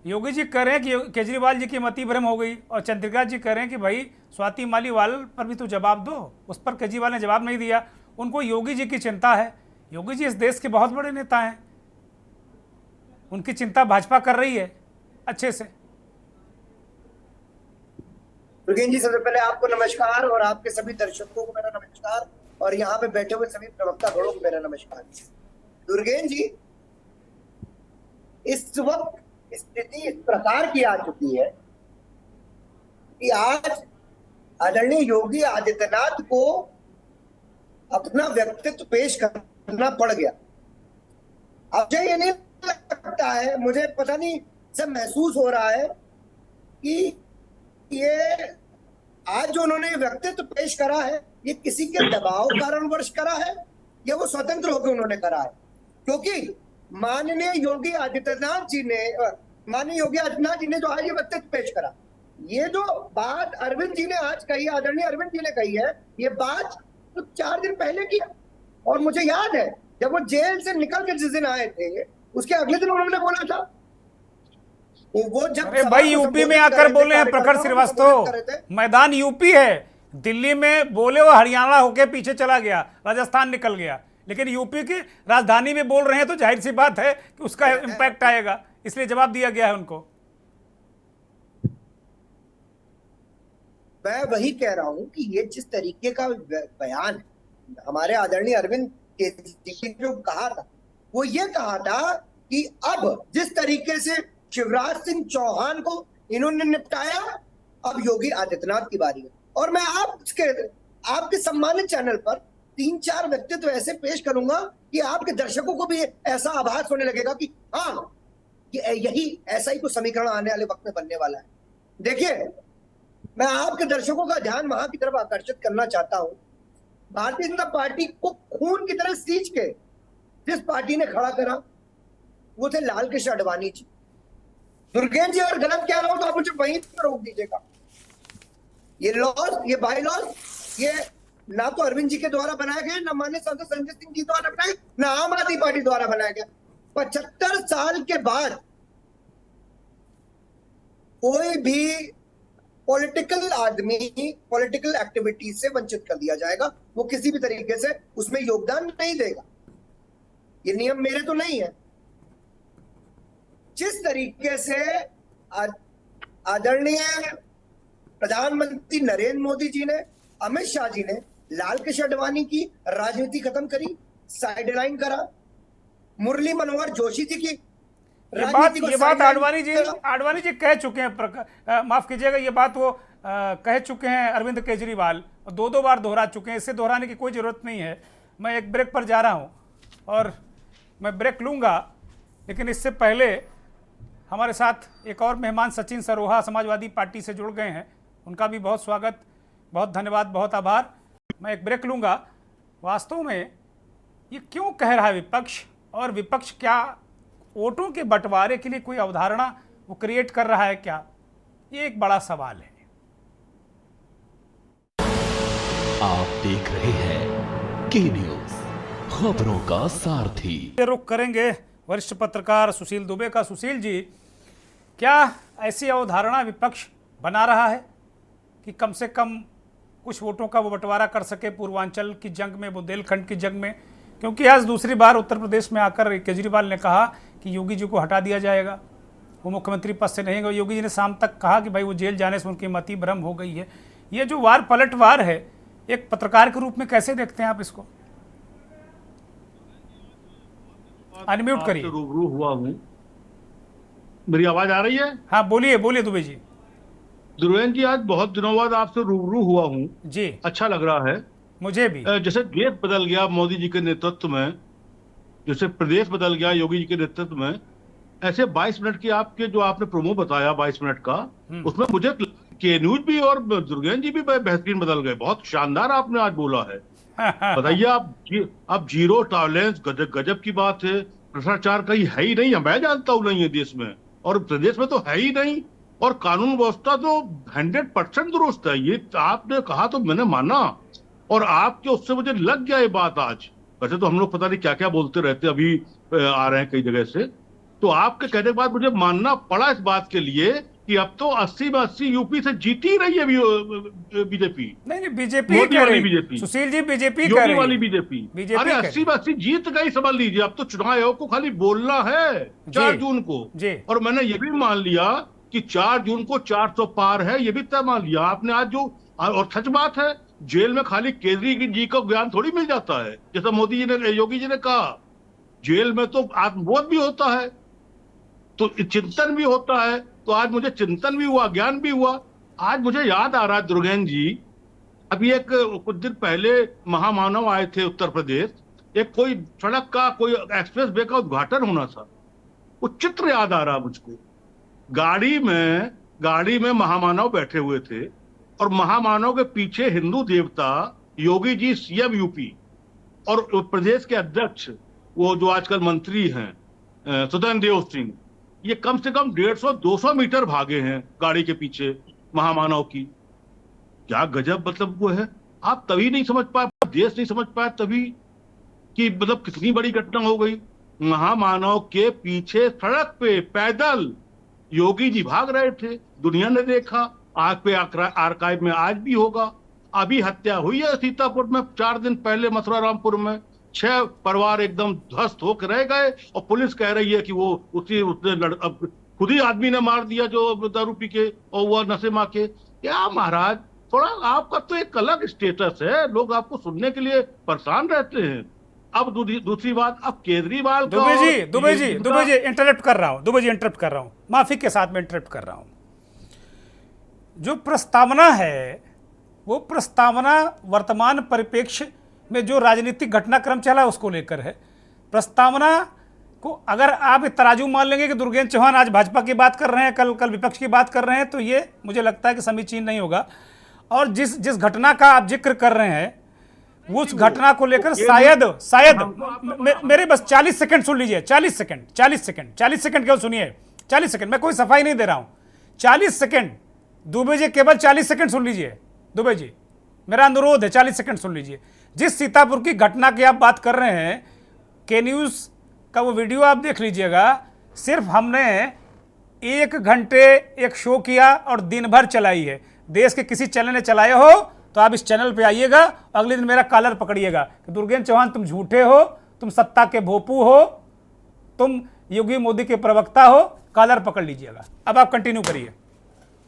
योगी जी कह रहे हैं कि केजरीवाल जी की मति भ्रम हो गई, और चंद्रिका जी कह रहे हैं कि भाई स्वाति मालीवाल पर भी तो जवाब दो। उस पर केजरीवाल ने जवाब नहीं दिया। उनको योगी जी की चिंता है। योगी जी इस देश के बहुत बड़े नेता हैं, उनकी चिंता भाजपा कर रही है अच्छे से। दुर्गेन जी, सबसे पहले आपको नमस्कार और आपके सभी दर्शकों को मेरा नमस्कार, और यहाँ पे बैठे हुए सभी प्रवक्ता गणों को मेरा नमस्कार। दुर्गेन जी, इस वक्त स्थिति इस प्रकार की आ चुकी है कि आज आदरणीय योगी आदित्यनाथ को अपना व्यक्तित्व पेश करना पड़ गया। अब मुझे ये नहीं लगता है, मुझे पता नहीं सब महसूस हो रहा है कि ये आज जो उन्होंने व्यक्तित्व पेश करा है, ये किसी के दबाव कारणवश करा है या वो स्वतंत्र होकर उन्होंने करा है। क्योंकि माननीय योगी आदित्यनाथ जी ने जो आज ये व्यक्तित्व पेश करा, ये जो बात अरविंद जी ने आज कही, आदरणीय अरविंद जी ने कही है, ये बात तो 4 दिन पहले की। और मुझे याद है जब वो जेल से निकल के जिस दिन आए थे, उसके अगले दिन उन्होंने बोला था, वो जब अरे भाई यूपी में आकर बोले हैं प्रखर श्रीवास्तव, मैदान यूपी है, दिल्ली में बोले वो हरियाणा होके पीछे चला गया, राजस्थान निकल गया, लेकिन यूपी की राजधानी में बोल रहे हैं तो जाहिर सी बात है कि उसका इम्पैक्ट आएगा, इसलिए जवाब दिया गया है उनको। मैं वही कह रहा हूं कि ये जिस तरीके का बयान है, हमारे आदरणीय अरविंद केजरीवाल ने जो कहा था, वो ये कहा था कि अब जिस तरीके से शिवराज सिंह चौहान को इन्होंने निपटाया, अब योगी आदित्यनाथ की बारी है। और मैं आपके सम्मानित चैनल पर 3-4 व्यक्तित्व ऐसे पेश करूंगा कि आपके दर्शकों को भी ऐसा आभास होने लगेगा कि हाँ, यही ऐसा ही कुछ समीकरण आने वाले वक्त में बनने वाला है। देखिए, मैं आपके दर्शकों का ध्यान वहां की तरफ आकर्षित करना चाहता हूं। भारतीय जनता पार्टी को खून की तरह सींच के जिस पार्टी ने खड़ा करा, वो थे लाल कृष्ण आडवाणी जी। दुर्गेश जी, अगर गलत कह रहा हूं तो आप मुझे वहीं पर रोक दीजिएगा। ये लॉज, ये बाई लॉज, ये ना तो अरविंद जी के द्वारा बनाया गया, ना माननीय सांसद संजय सिंह जी द्वारा बनाया, ना आम आदमी पार्टी द्वारा बनाया गया। 75 साल के बाद कोई भी पॉलिटिकल आदमी पॉलिटिकल एक्टिविटी से वंचित कर दिया जाएगा, वो किसी भी तरीके से उसमें योगदान नहीं देगा। ये नियम मेरे तो नहीं है। जिस तरीके से आदरणीय प्रधानमंत्री नरेंद्र मोदी जी ने, अमित शाह जी ने लाल कृष्ण आडवाणी की राजनीति खत्म करी, साइडलाइन करा, मुरली मनोहर जोशी जी की ये बात आडवाणी जी कह चुके हैं, माफ कीजिएगा, ये बात वो कह चुके हैं अरविंद केजरीवाल, और 2 बार दोहरा चुके हैं। इससे दोहराने की कोई जरूरत नहीं है। मैं एक ब्रेक पर जा रहा हूं और मैं ब्रेक लूंगा, लेकिन इससे पहले हमारे साथ एक और मेहमान सचिन सरोहा समाजवादी पार्टी से जुड़ गए हैं। उनका भी बहुत स्वागत, बहुत धन्यवाद, बहुत आभार। मैं एक ब्रेक लूंगा। वास्तव में ये क्यों कह रहा है विपक्ष, और विपक्ष क्या वोटों के बंटवारे के लिए कोई अवधारणा वो क्रिएट कर रहा है क्या, ये एक बड़ा सवाल है। आप देख रहे हैं के न्यूज, खबरों का सारथी। रुख करेंगे वरिष्ठ पत्रकार सुशील दुबे का। सुशील जी, क्या ऐसी अवधारणा विपक्ष बना रहा है कि कम से कम कुछ वोटों का वो बंटवारा कर सके पूर्वांचल की जंग में, बुंदेलखंड की जंग में? क्योंकि आज दूसरी बार उत्तर प्रदेश में आकर केजरीवाल ने कहा कि योगी जी को हटा दिया जाएगा, वो मुख्यमंत्री पद से नहीं गए। योगी जी ने शाम तक कहा कि भाई वो जेल जाने से उनकी मति भ्रम हो गई है। ये जो वार पलटवार है, एक पत्रकार के रूप में कैसे देखते हैं आप इसको? अनम्यूट करिए। रूबरू हुआ हूँ, मेरी आवाज आ रही है? हाँ, बोलिए बोलिए दुबे जी। दुर्वेन जी, आज बहुत दिनों बाद आपसे रूबरू हुआ हूँ जी, अच्छा लग रहा है मुझे भी। जैसे देश बदल गया मोदी जी के नेतृत्व में, जैसे प्रदेश बदल गया योगी जी के नेतृत्व में, ऐसे 22 मिनट की आपके जो आपने प्रोमो बताया 22 मिनट का, उसमें मुझे के न्यूज भी और दुर्गेन जी भी बेहतरीन बदल गए। बहुत शानदार आपने आज बोला है। बताइए, आप जीरो टॉलरेंस, गजब की बात है। भ्रष्टाचार कहीं है ही नहीं, मैं जानता हूं नहीं है देश में, और प्रदेश में तो है ही नहीं, और कानून व्यवस्था तो 100% दुरुस्त है। ये आपने कहा तो मैंने माना, और आपके उससे मुझे लग गया ये बात आज। वैसे तो हम लोग पता नहीं क्या क्या बोलते रहते, अभी आ रहे हैं कई जगह से, तो आपके कहने के बाद मुझे मानना पड़ा इस बात के लिए कि अब तो 80 में 80 यूपी से जीती रही है बीजेपी। नहीं, बीजेपी कह रही, बीजेपी सुशील जी, बीजेपी कह रही, वाली बीजेपी। अरे 80 में 80 जीत गई, समझ लीजिए। अब तो चुनाव आयोग को खाली बोलना है 4 जून को, और मैंने ये भी मान लिया कि 4 जून को 400 पार है, ये भी तय मान लिया आपने आज जो। और सच बात है, जेल में खाली केजरीवाल जी का ज्ञान थोड़ी मिल जाता है, जैसा मोदी जी ने, योगी जी ने कहा। जेल में तो आत्मबोध भी होता है, तो चिंतन भी होता है। तो आज मुझे चिंतन भी हुआ, ज्ञान भी हुआ। आज मुझे याद आ रहा है दुर्गेन जी, अभी एक कुछ दिन पहले महामानव आए थे उत्तर प्रदेश, एक कोई सड़क का, कोई एक्सप्रेस वे का उद्घाटन होना था। वो चित्र याद आ रहा मुझको। गाड़ी में महामानव बैठे हुए थे, और महामानव के पीछे हिंदू देवता योगी जी सीएम यूपी, और प्रदेश के अध्यक्ष वो जो आजकल मंत्री हैं सुदन देव सिंह, ये कम से कम 150-200 मीटर भागे हैं गाड़ी के पीछे महामानव की। क्या गजब, मतलब वो है। आप तभी नहीं समझ पाए, देश नहीं समझ पाया तभी कि मतलब कितनी बड़ी घटना हो गई। महामानव के पीछे सड़क पे पैदल योगी जी भाग रहे थे, दुनिया ने देखा, आग पे आर्काइव में आज भी होगा। अभी हत्या हुई है सीतापुर में 4 दिन पहले, मथुरा रामपुर में 6 परिवार एकदम ध्वस्त होकर रह गए, और पुलिस कह रही है कि वो उसने खुद ही आदमी ने मार दिया जो दारू पी के और वो नशे मार के। क्या महाराज, थोड़ा आपका तो एक अलग स्टेटस है, लोग आपको सुनने के लिए परेशान रहते हैं। अब दूसरी बात, अब केजरीवाल दुबे जी इंटरप्ट कर रहा हूं, माफी के साथ में इंटरप्ट कर रहा हूं। जो प्रस्तावना है वो प्रस्तावना वर्तमान परिप्रेक्ष्य में जो राजनीतिक घटनाक्रम चला उसको लेकर है। प्रस्तावना को अगर आप तराजू मान लेंगे कि दुर्गेंद्र चौहान आज भाजपा की बात कर रहे हैं, कल विपक्ष की बात कर रहे हैं, तो ये मुझे लगता है कि समीचीन नहीं होगा। और जिस घटना का आप जिक्र कर रहे हैं उस घटना को लेकर शायद मेरे बस 40 सेकंड सुन लीजिए, 40 सेकंड केवल सुनिए, 40 सेकंड, मैं कोई सफाई नहीं दे रहा हूं, 40 सेकंड दुबे जी, केवल 40 सेकंड सुन लीजिए। दुबे जी मेरा अनुरोध है, 40 सेकंड सुन लीजिए। जिस सीतापुर की घटना की आप बात कर रहे हैं, के न्यूज़ का वो वीडियो आप देख लीजिएगा। सिर्फ हमने 1 घंटे एक शो किया और दिन भर चलाई है। देश के किसी चैनल ने चलाया हो तो आप इस चैनल पे आइएगा, अगले दिन मेरा कॉलर पकड़िएगा कि दुर्गेंद्र चौहान तुम झूठे हो, तुम सत्ता के भोपू हो, तुम योगी मोदी के प्रवक्ता हो, कॉलर पकड़ लीजिएगा। अब आप कंटिन्यू करिए।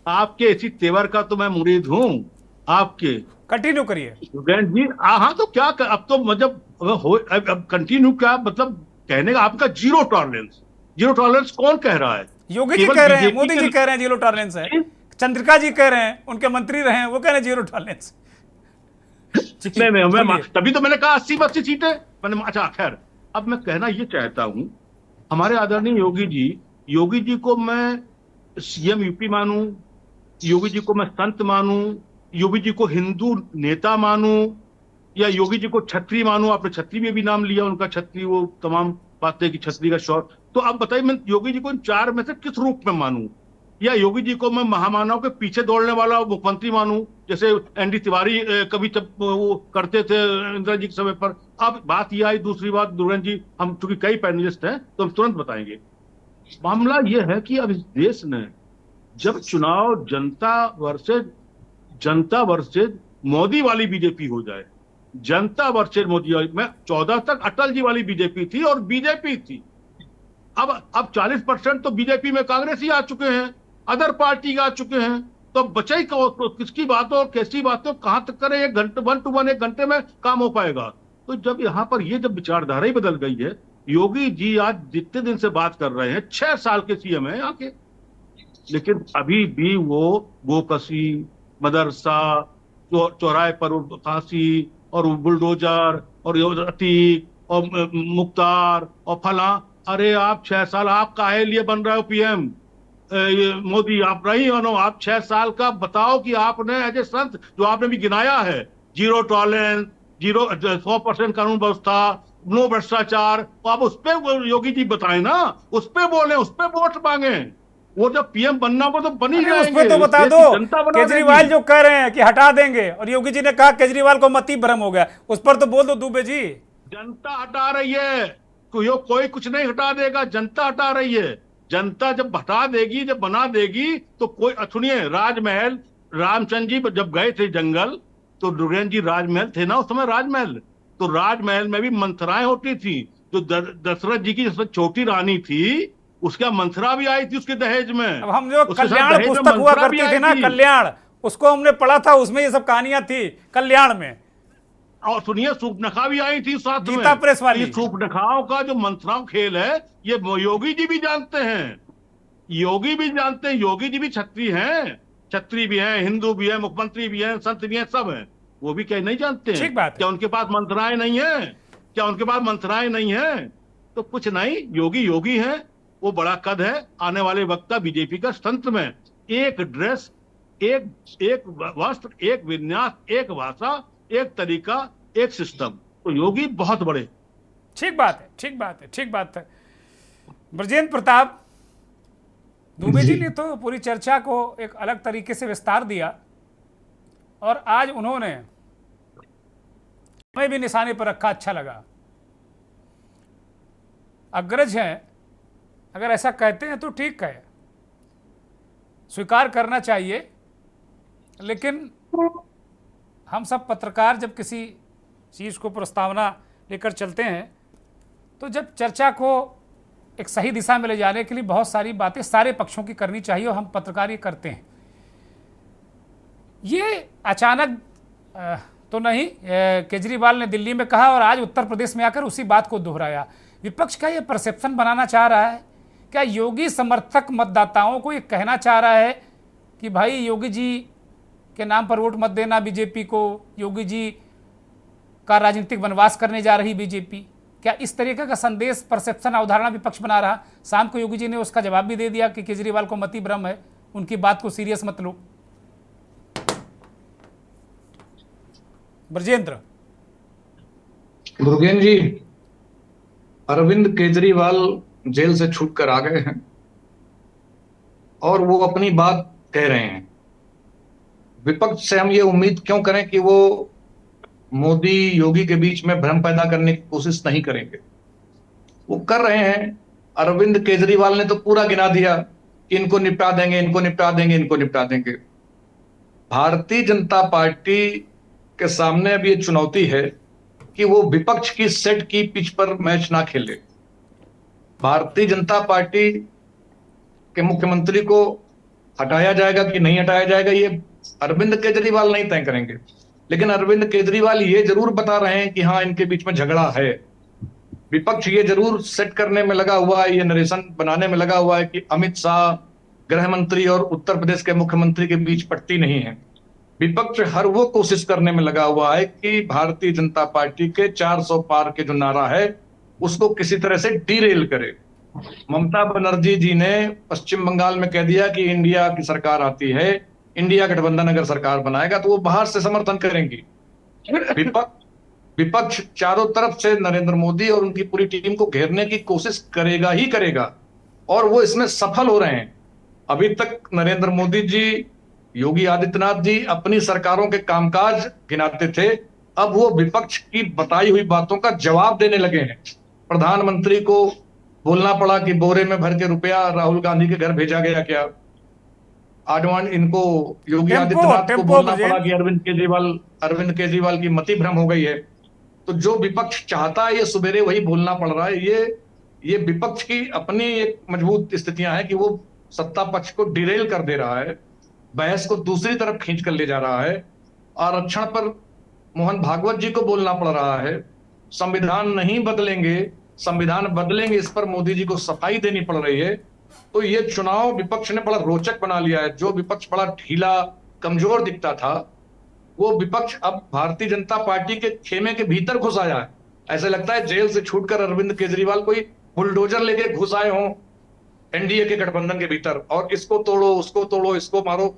आपके इसी तेवर का तो मैं मुरीद हूं, आपके कंटिन्यू करिए दुर्गेंद्र जी। हाँ तो क्या अब तो मतलब अब कंटिन्यू क्या मतलब कहने का, आपका जीरो टॉलरेंस कौन कह रहा है? योगी जी कह रहे हैं, मोदी जी कह रहे हैं जीरो टॉलरेंस है, चंद्रिका जी कह रहे हैं, उनके मंत्री रहे हैं, वो कह रहे हैं जीरो टॉलरेंस। मैं तभी तो मैंने कहा 80-82 सीटें मैंने। अच्छा खैर, अब मैं कहना ये चाहता हूं, हमारे आदरणीय योगी जी को मैं सीएम यूपी मानूं, योगी जी को मैं संत मानूं, योगी जी को हिंदू नेता मानूं, या योगी जी को छत्री मानूं। आपने छत्री में भी नाम लिया उनका, छत्री, वो तमाम बातें कि छत्री का शौक। तो अब बताइए मैं योगी जी को इन 4 में से किस रूप में मानूं? या योगी जी को मैं महामानव के पीछे दौड़ने वाला मुख्यमंत्री मानूं, जैसे एनडी तिवारी कभी वो करते थे इंदिरा जी के समय पर। अब बात यह आई, दूसरी बात दुर्गेंद्र जी, हम चूंकि कई पैनलिस्ट हैं तो हम तुरंत बताएंगे। मामला यह है कि अब इस देश ने जब चुनाव जनता वर्सेज मोदी वाली बीजेपी हो जाए, जनता वर्सेज मोदी वाली, मैं 14 तक अटल जी वाली बीजेपी थी और बीजेपी थी। अब 40% तो बीजेपी में कांग्रेसी आ चुके हैं, अदर पार्टी आ चुके हैं, तो बचा ही तो किसकी बातों कैसी बातों कहां तक करें? 1 घंटे 1 to 1 1 घंटे में काम हो पाएगा? तो जब यहाँ पर ये जब विचारधारा ही बदल गई है, योगी जी आज जितने दिन से बात कर रहे हैं, 6 साल के सीएम है यहाँ के, लेकिन अभी भी वो गोकसी, मदरसा, चौराहे पर फांसी और बुलडोजर और अतीक और मुख्तार और फला। अरे आप 6 साल आप काहे लिए बन रहे हो पीएम? मोदी आप नहीं हो, आप 6 साल का बताओ कि आपने एज ए संत जो आपने भी गिनाया है, जीरो टॉलरेंस, 100% कानून व्यवस्था, नो भ्रष्टाचार, तो आप उस पर योगी जी बताएं ना, उस पर बोले, उस पर वोट मांगे। वो जब पीएम बनना हो तो बन ही जाएंगे। उस पर तो बता दो, केजरीवाल जो कह रहे हैं कि हटा देंगे, और योगी जी ने कहा केजरीवाल को मति भ्रम हो गया, उस पर तो बोल दो दुबे जी। जनता हटा रही है, कोई कुछ नहीं हटा देगा, जनता हटा रही है। जनता जब हटा देगी, जब बना देगी तो कोई, सुनिए, राजमहल, रामचंद्र जी जब गए थे जंगल तो दुर्गेंद्र जी राजमहल थे ना उस समय, राजमहल, तो राजमहल में भी मंथराएं होती थी। जो दशरथ जी की छोटी रानी थी, उसका मंथरा भी आई थी उसके दहेज में। अब हम जो कल्याण पुस्तक हुआ करती थी ना, कल्याण, उसको हमने पढ़ा था, उसमें ये सब कहानियां थी कल्याण में। और सुनिए, सूपनखा भी आई थी साथ में, गीता प्रेस वाली। सूपनखाओं का जो मंथराओं खेल है, ये योगी जी भी जानते हैं, योगी जी भी छत्री हैं, छत्री भी हैं, हिंदू भी हैं, मुख्यमंत्री भी हैं, संत भी हैं, सब हैं। वो भी क्या नहीं जानते हैं? ठीक बात। क्या उनके पास मंथराएं नहीं है? तो कुछ नहीं, योगी है, वो बड़ा कद है, आने वाले वक्त का बीजेपी का तंत्र में एक ड्रेस, एक वस्त्र, एक विन्यास, एक भाषा, एक तरीका, एक सिस्टम, तो योगी बहुत बड़े। ठीक बात है। ब्रजेंद्र प्रताप दुबे जी ने तो पूरी चर्चा को एक अलग तरीके से विस्तार दिया, और आज उन्होंने हमें भी निशाने पर रखा, अच्छा लगा। अग्रज हैं, अगर ऐसा कहते हैं तो ठीक है, स्वीकार करना चाहिए, लेकिन हम सब पत्रकार जब किसी चीज़ को प्रस्तावना लेकर चलते हैं तो जब चर्चा को एक सही दिशा में ले जाने के लिए बहुत सारी बातें सारे पक्षों की करनी चाहिए और हम पत्रकार ये करते हैं। ये अचानक तो नहीं, केजरीवाल ने दिल्ली में कहा और आज उत्तर प्रदेश में आकर उसी बात को दोहराया। विपक्ष का ये परसेप्शन बनाना चाह रहा है, क्या योगी समर्थक मतदाताओं को ये कहना चाह रहा है कि भाई योगी जी के नाम पर वोट मत देना बीजेपी को, योगी जी का राजनीतिक वनवास करने जा रही बीजेपी? क्या इस तरीके का संदेश, परसेप्शन, अवधारणा विपक्ष बना रहा? शाम को योगी जी ने उसका जवाब भी दे दिया कि केजरीवाल को मति भ्रम है, उनकी बात को सीरियस मत लो। ब्रजेंद्र मुरुगेन जी, अरविंद केजरीवाल जेल से छूट कर आ गए हैं और वो अपनी बात कह रहे हैं। विपक्ष से हम ये उम्मीद क्यों करें कि वो मोदी योगी के बीच में भ्रम पैदा करने की कोशिश नहीं करेंगे? वो कर रहे हैं। अरविंद केजरीवाल ने तो पूरा गिना दिया कि इनको निपटा देंगे, इनको निपटा देंगे, इनको निपटा देंगे। भारतीय जनता पार्टी के सामने अब ये चुनौती है कि वो विपक्ष की सेट की पिच पर मैच ना खेले। भारतीय जनता पार्टी के मुख्यमंत्री को हटाया जाएगा कि नहीं हटाया जाएगा, ये अरविंद केजरीवाल नहीं तय करेंगे। लेकिन अरविंद केजरीवाल ये जरूर बता रहे हैं कि हाँ, इनके बीच में झगड़ा है। विपक्ष ये जरूर सेट करने में लगा हुआ है, ये नरेशन बनाने में लगा हुआ है कि अमित शाह गृह मंत्री और उत्तर प्रदेश के मुख्यमंत्री के बीच पटती नहीं है। विपक्ष हर वो कोशिश करने में लगा हुआ है कि भारतीय जनता पार्टी के 400 पार के जो नारा है उसको किसी तरह से डीरेल करे। ममता बनर्जी जी ने पश्चिम बंगाल में कह दिया कि इंडिया की सरकार आती है, इंडिया गठबंधन अगर सरकार बनाएगा तो वो बाहर से समर्थन करेंगी। विपक्ष चारों तरफ से नरेंद्र मोदी और उनकी पूरी टीम को घेरने की कोशिश करेगा ही करेगा और वो इसमें सफल हो रहे हैं। अभी तक नरेंद्र मोदी जी, योगी आदित्यनाथ जी अपनी सरकारों के कामकाज गिनाते थे, अब वो विपक्ष की बताई हुई बातों का जवाब देने लगे हैं। प्रधानमंत्री को बोलना पड़ा कि बोरे में भर के रुपया राहुल गांधी के घर भेजा गया क्या? आडवाणी, इनको योगी आदित्यनाथ को बोलना पड़ा कि अरविंद केजरीवाल की मति भ्रम हो गई है। तो जो विपक्ष चाहता है ये सुबेरे वही बोलना पड़ रहा है। ये विपक्ष की अपनी एक मजबूत स्थितियां हैं कि वो सत्ता पक्ष को डिरेल कर दे रहा है, बहस को दूसरी तरफ खींच कर ले जा रहा है। आरक्षण पर मोहन भागवत जी को बोलना पड़ रहा है, संविधान नहीं बदलेंगे, संविधान बदलेंगे, इस पर मोदी जी को सफाई देनी पड़ रही है। तो ये चुनाव विपक्ष ने बड़ा रोचक बना लिया है। जो विपक्ष बड़ा ढीला, कमजोर दिखता था, वो विपक्ष अब भारतीय जनता पार्टी के खेमे के भीतर घुस आया है। ऐसे लगता है जेल से छूटकर अरविंद केजरीवाल कोई बुलडोजर लेके घुस आए हों एनडीए के गठबंधन के भीतर, और इसको तोड़ो, उसको तोड़ो, इसको मारो।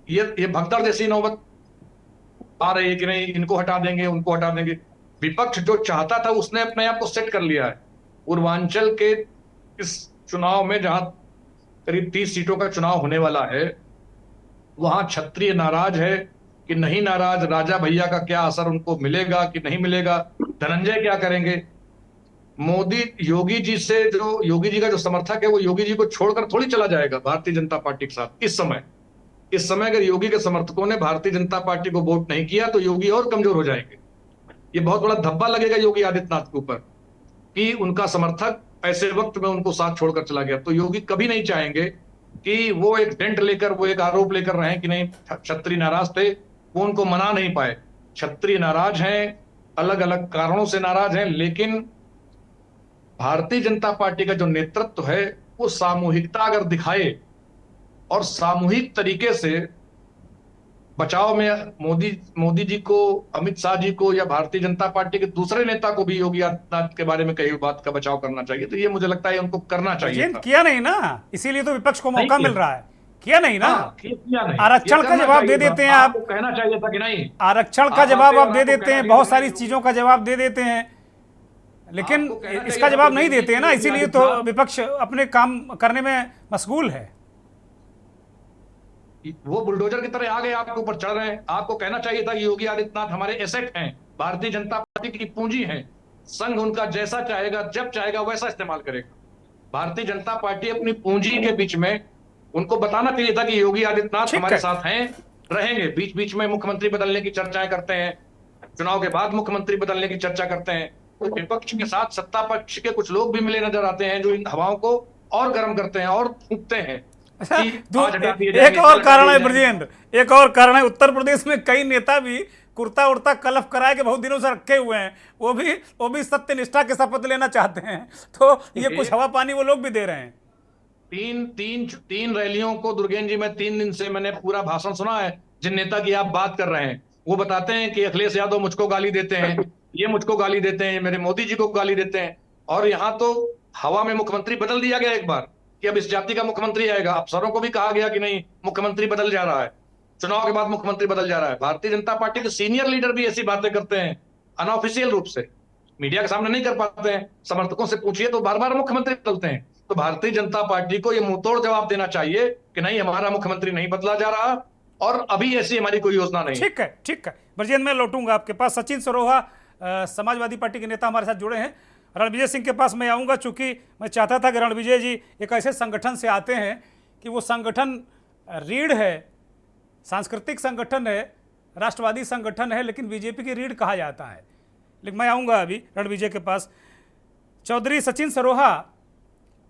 ये भगदड़ जैसी नौबत आ रही है कि नहीं, इनको हटा देंगे, उनको हटा देंगे। विपक्ष जो चाहता था उसने अपने आप को सेट कर लिया है। पूर्वांचल के इस चुनाव में जहां करीब 30 सीटों का चुनाव होने वाला है, वहां क्षत्रिय नाराज है कि नहीं नाराज, राजा भैया का क्या असर उनको मिलेगा कि नहीं मिलेगा, धनंजय क्या करेंगे। मोदी योगी जी से, जो योगी जी का जो समर्थक है वो योगी जी को छोड़कर थोड़ी चला जाएगा भारतीय जनता पार्टी के साथ। इस समय अगर योगी के समर्थकों ने भारतीय जनता पार्टी को वोट नहीं किया तो योगी और कमजोर हो जाएंगे। ये बहुत बड़ा धब्बा लगेगा योगी आदित्यनाथ के ऊपर कि उनका समर्थक ऐसे वक्त में उनको साथ छोड़कर चला गया। तो योगी कभी नहीं चाहेंगे कि वो एक डेंट लेकर, वो एक आरोप लेकर रहे कि नहीं क्षत्रिय नाराज थे, वो उनको मना नहीं पाए। क्षत्रिय नाराज हैं, अलग अलग कारणों से नाराज हैं, लेकिन भारतीय जनता पार्टी का जो नेतृत्व है वो सामूहिकता अगर दिखाए और सामूहिक तरीके से बचाव में मोदी जी को, अमित शाह जी को या भारतीय जनता पार्टी के दूसरे नेता को भी योगी आदित्यनाथ के बारे में कही हुई बात का बचाव करना चाहिए। तो ये मुझे लगता है उनको करना चाहिए था। किया नहीं ना, इसीलिए तो विपक्ष को मौका मिल रहा है। किया नहीं ना, आरक्षण का जवाब दे देते हैं आप, कहना चाहिए था कि नहीं, आरक्षण का जवाब आप दे देते हैं, बहुत सारी चीजों का जवाब दे देते हैं, लेकिन इसका जवाब नहीं देते हैं ना, इसीलिए तो विपक्ष अपने काम करने में मशगूल है। वो बुलडोजर की तरह आगे आपके ऊपर चढ़ रहे हैं। आपको कहना चाहिए था कि योगी आदित्यनाथ हमारे एसेट हैं, भारतीय जनता पार्टी की पूंजी है, संघ उनका जैसा चाहेगा, जब चाहेगा वैसा इस्तेमाल करेगा। भारतीय जनता पार्टी अपनी पूंजी के बीच में, उनको बताना चाहिए था कि योगी आदित्यनाथ हमारे साथ हैं, रहेंगे। बीच बीच में मुख्यमंत्री बदलने की चर्चाएं करते हैं, चुनाव के बाद मुख्यमंत्री बदलने की चर्चा करते हैं। तो विपक्ष के साथ सत्ता पक्ष के कुछ लोग भी मिले नजर आते हैं जो इन हवाओं को और गर्म करते हैं और फूंकते हैं कि आज हटा दिए जाएंगे, एक और कल हटा कारण है दिए जाएंगे। ब्रजेंद्र, एक और कारण है, उत्तर प्रदेश में कई नेता भी कुर्ता उड़ता कलफ कराए के बहुत दिनों से रखे हुए हैं, वो भी सत्य निष्ठा के शपथ लेना चाहते हैं, तो ये कुछ हवा पानी वो लोग भी दे रहे हैं। तीन रैलियों को दुर्गेन जी में 3 दिन से मैंने पूरा भाषण सुना है। जिन नेता की आप बात कर रहे हैं वो बताते हैं कि अखिलेश यादव मुझको गाली देते हैं, ये मुझको गाली देते हैं, मेरे मोदी जी को गाली देते हैं। और यहाँ तो हवा में मुख्यमंत्री बदल दिया गया एक बार कि अब इस जाति का मुख्यमंत्री आएगा। अफसरों को भी कहा गया कि नहीं, मुख्यमंत्री बदल जा रहा है, चुनाव के बाद मुख्यमंत्री बदल जा रहा है। भारतीय जनता पार्टी के सीनियर लीडर भी ऐसी बातें करते हैं अनऑफिशियल रूप से, मीडिया के सामने नहीं कर पाते हैं। समर्थकों से पूछिए तो बार बार मुख्यमंत्री बदलते हैं। तो भारतीय जनता पार्टी को यह मुंहतोड़ जवाब देना चाहिए कि नहीं, हमारा मुख्यमंत्री नहीं बदला जा रहा और अभी ऐसी हमारी कोई योजना नहीं। ठीक है, ठीक है ब्रजेंद्र, मैं लौटूंगा आपके पास। सचिन सरोहा समाजवादी पार्टी के नेता हमारे साथ जुड़े हैं। रणविजय सिंह के पास मैं आऊँगा, चूँकि मैं चाहता था कि रणविजय जी एक ऐसे संगठन से आते हैं कि वो संगठन रीढ़ है, सांस्कृतिक संगठन है, राष्ट्रवादी संगठन है, लेकिन बीजेपी की रीढ़ कहा जाता है। लेकिन मैं आऊँगा अभी रणविजय के पास। चौधरी सचिन सरोहा,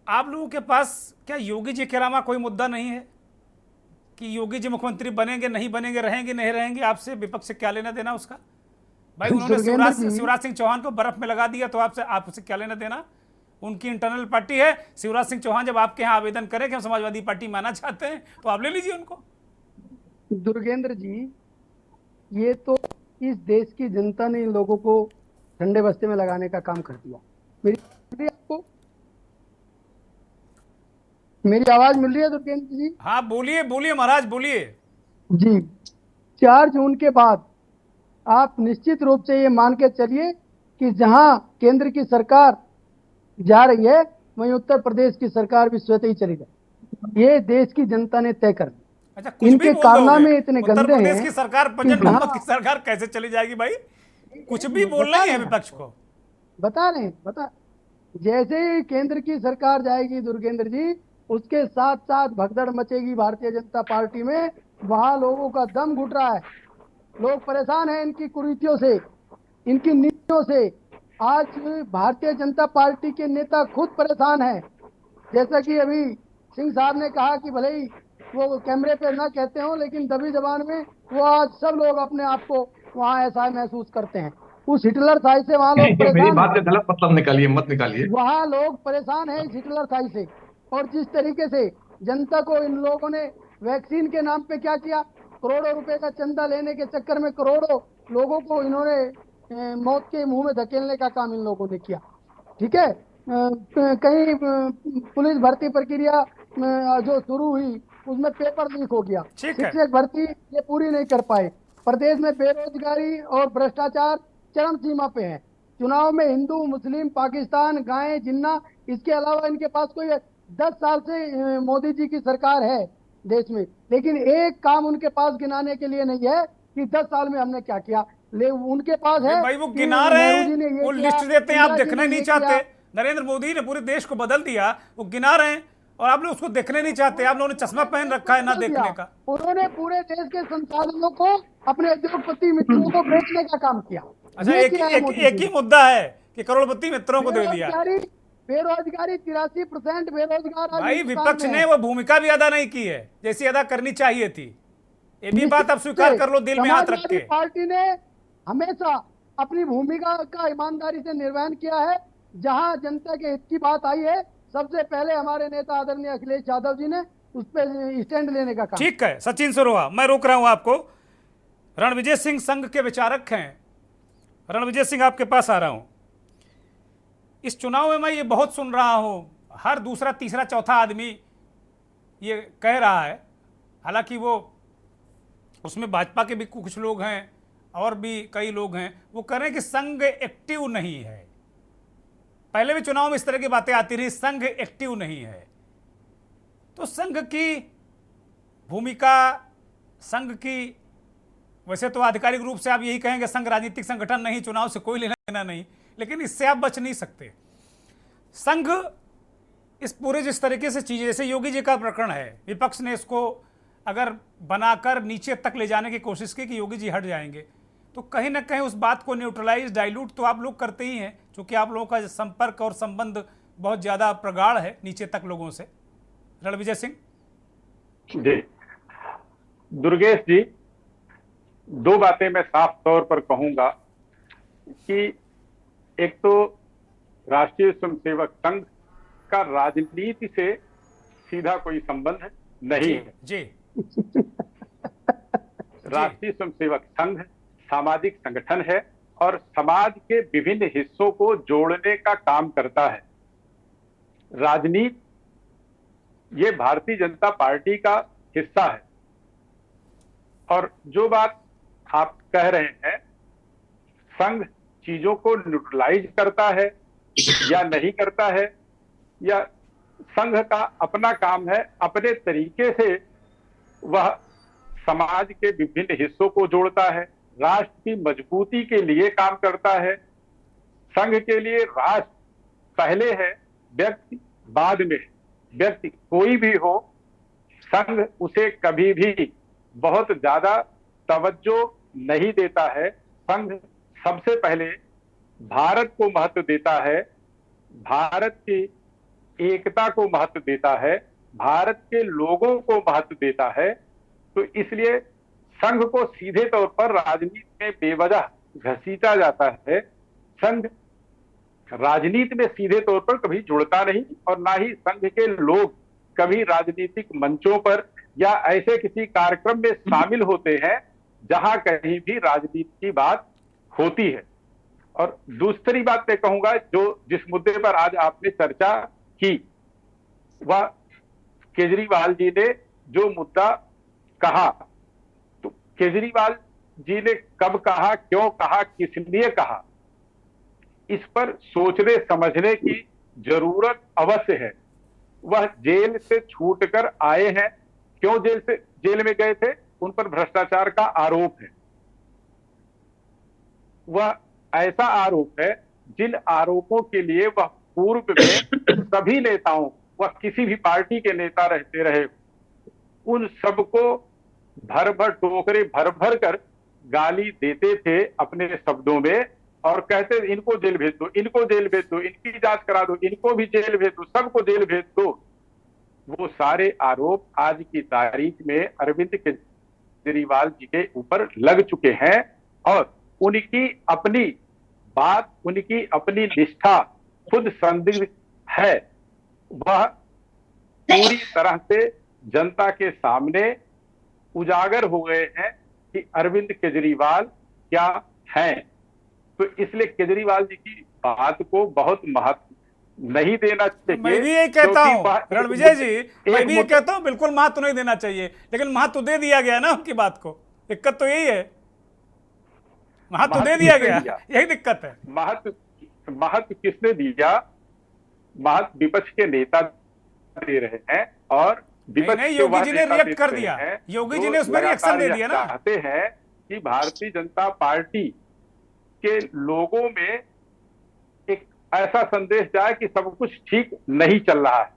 आप लोगों के पास क्या योगी जी के अलावा कोई मुद्दा नहीं है कि योगी जी मुख्यमंत्री बनेंगे नहीं बनेंगे, रहेंगे नहीं रहेंगे, आपसे विपक्ष से क्या लेना देना उसका? भाई उन्होंने शिवराज सिंह चौहान को बर्फ में लगा दिया, तो आपसे क्या लेना देना? उनकी इंटरनल पार्टी है। शिवराज सिंह चौहान जब आपके यहाँ आवेदन करें कि हम समाजवादी पार्टी माना चाहते हैं, तो आप ले लीजिए उनको। दुर्गेंद्र जी, ये तो इस देश की जनता ने इन लोगों को ठंडे बस्ते में लगाने का काम कर दिया। मेरी आवाज मिल रही है दुर्गेंद्र जी? हाँ बोलिए बोलिए महाराज, बोलिए जी। 4 जून के बाद आप निश्चित रूप से ये मान के चलिए कि जहां केंद्र की सरकार जा रही है वहीं उत्तर प्रदेश की सरकार भी स्वतः ही चली जाए। ये देश की जनता ने तय कर दिया। अच्छा, कुछ इनके कारनामे इतने गंदे हैं। उत्तर प्रदेश की सरकार, पंजाब मोहम्मद की सरकार कैसे चली जाएगी भाई? कुछ भी बोलना ही है विपक्ष को। बता जैसे ही केंद्र की सरकार जाएगी दुर्गेंद्र जी, उसके साथ साथ भगदड़ मचेगी भारतीय जनता पार्टी में। वहां लोगों का दम घुट रहा है, लोग परेशान हैं इनकी कुरीतियों से, इनकी नीतियों से। आज भारतीय जनता पार्टी के नेता खुद परेशान हैं। जैसा कि अभी सिंह साहब ने कहा कि भले ही वो कैमरे पे ना कहते हो, लेकिन दबी जबान में वो आज सब लोग अपने आप को वहाँ ऐसा महसूस करते हैं। उस हिटलर शाही से वहाँ लोग मेरी परेशान बात का गलत मतलब निकालिए, मत निकालिए। वहाँ लोग परेशान हैं इस हिटलर शाही से। और जिस तरीके से जनता को इन लोगों ने वैक्सीन के नाम पे क्या किया, करोड़ों रुपए का चंदा लेने के चक्कर में करोड़ों लोगों को इन्होंने मौत के मुंह में धकेलने का काम इन लोगों ने किया। ठीक है, कहीं पुलिस भर्ती प्रक्रिया जो शुरू हुई उसमें पेपर लीक हो गया, शिक्षक भर्ती ये पूरी नहीं कर पाए। प्रदेश में बेरोजगारी और भ्रष्टाचार चरम सीमा पे है। चुनाव में हिंदू मुस्लिम पाकिस्तान गाय जिन्ना, इसके अलावा इनके पास कोई 10 साल से मोदी जी की सरकार है देश में, लेकिन एक काम उनके पास गिनाने के लिए नहीं है कि 10 साल में हमने क्या किया। ले उनके पास है भाई वो गिना रहे हैं, वो लिस्ट देते हैं, आप देखना नहीं चाहते। नरेंद्र मोदी ने पूरे देश को बदल दिया, वो गिना रहे हैं और आप लोग उसको देखने नहीं चाहते। आप लोगों ने चश्मा पहन रखा है ना देखने का। उन्होंने पूरे देश के संसाधनों को अपने उद्योगपति मित्रों को बेचने का काम किया। अच्छा, एक ही मुद्दा है कि करोड़पति मित्रों को दे दिया। बेरोजगारी 83% बेरोजगार। भाई विपक्ष ने वो भूमिका भी अदा नहीं की है जैसी अदा करनी चाहिए थी। ये भी बात आप स्वीकार कर लो दिल में हाथ रख के। पार्टी ने हमेशा अपनी भूमिका का ईमानदारी से निर्वहन किया है। जहां जनता के हित की बात आई है, सबसे पहले हमारे नेता आदरणीय अखिलेश यादव जी ने उस पर स्टैंड लेने का काम। ठीक है सचिन सरोहा, मैं रोक रहा हूं आपको। रणविजय सिंह संघ के विचारक हैं। रणविजय सिंह, आपके पास आ रहा हूं। इस चुनाव में मैं ये बहुत सुन रहा हूं, हर दूसरा तीसरा चौथा आदमी ये कह रहा है, हालांकि वो उसमें भाजपा के भी कुछ लोग हैं और भी कई लोग हैं, वो कह रहे हैं कि संघ एक्टिव नहीं है। पहले भी चुनाव में इस तरह की बातें आती रही, संघ एक्टिव नहीं है। तो संघ की भूमिका, संघ की, वैसे तो आधिकारिक रूप से आप यही कहेंगे संघ राजनीतिक संगठन नहीं, चुनाव से कोई लेना देना नहीं, लेकिन इससे आप बच नहीं सकते। संघ इस पूरे जिस तरीके से चीजें, जैसे योगी जी का प्रकरण है, विपक्ष ने इसको अगर बनाकर नीचे तक ले जाने की कोशिश की कि योगी जी हट जाएंगे, तो कहीं ना कहीं उस बात को न्यूट्रलाइज, डाइल्यूट तो आप लोग करते ही हैं, क्योंकि आप लोगों का संपर्क और संबंध बहुत ज़्यादा प्रगाढ़ है नीचे तक लोगों से। रणविजय सिंह जी, दुर्गेश जी, दो बातें मैं साफ तौर पर कहूंगा कि एक तो राष्ट्रीय स्वयंसेवक संघ का राजनीति से सीधा कोई संबंध नहीं है जी। राष्ट्रीय स्वयंसेवक संघ सामाजिक संगठन है और समाज के विभिन्न हिस्सों को जोड़ने का काम करता है। राजनीति ये भारतीय जनता पार्टी का हिस्सा है। और जो बात आप कह रहे हैं, संघ चीजों को न्यूट्रलाइज करता है या नहीं करता है, या संघ का अपना काम है, अपने तरीके से वह समाज के विभिन्न हिस्सों को जोड़ता है, राष्ट्र की मजबूती के लिए काम करता है। संघ के लिए राष्ट्र पहले है, व्यक्ति बाद में है। व्यक्ति कोई भी हो, संघ उसे कभी भी बहुत ज्यादा तवज्जो नहीं देता है। संघ सबसे पहले भारत को महत्व देता है, भारत की एकता को महत्व देता है, भारत के लोगों को महत्व देता है। तो इसलिए संघ को सीधे तौर पर राजनीति में बेवजह घसीटा जाता है। संघ राजनीति में सीधे तौर पर कभी जुड़ता नहीं, और ना ही संघ के लोग कभी राजनीतिक मंचों पर या ऐसे किसी कार्यक्रम में शामिल होते हैं जहां कहीं भी राजनीति की बात होती है। और दूसरी बात मैं कहूंगा, जो जिस मुद्दे पर आज आपने चर्चा की, वह केजरीवाल जी ने जो मुद्दा कहा, तो केजरीवाल जी ने कब कहा, क्यों कहा, किस लिए कहा, इस पर सोचने समझने की जरूरत अवश्य है। वह जेल से छूटकर आए हैं। क्यों जेल में गए थे? उन पर भ्रष्टाचार का आरोप है। वह ऐसा आरोप है जिन आरोपों के लिए वह पूर्व में सभी नेताओं, वह किसी भी पार्टी के नेता रहते रहे, उन सबको भर भर टोकरे भर भर कर गाली देते थे अपने शब्दों में, और कहते इनको जेल भेज दो, इनको जेल भेज दो, इनकी जांच करा दो, इनको भी जेल भेज दो, सबको जेल भेज दो। वो सारे आरोप आज की तारीख में अरविंद केजरीवाल जी के ऊपर लग चुके हैं, और उनकी अपनी बात, उनकी अपनी निष्ठा खुद संदिग्ध है। वह पूरी तरह से जनता के सामने उजागर हो गए हैं कि अरविंद केजरीवाल क्या हैं। तो इसलिए केजरीवाल जी की बात को बहुत महत्व नहीं देना चाहिए। मैं भी ये कहता हूं रणविजय जी, मैं भी ये कहता हूं, बिल्कुल महत्व नहीं देना चाहिए, लेकिन महत्व दे दिया गया ना उनकी बात को। दिक्कत तो यही है, महत्व दे दिया गया, यही दिक्कत है। महत्व किसने दिया? महत्व विपक्ष के नेता दे रहे हैं, और नहीं, योगी जी ने रिएक्ट कर दिया, योगी जी ने उसमें रिएक्शन दे दिया ना। चाहते हैं कि भारतीय जनता पार्टी के लोगों में एक ऐसा संदेश जाए कि सब कुछ ठीक नहीं चल रहा है।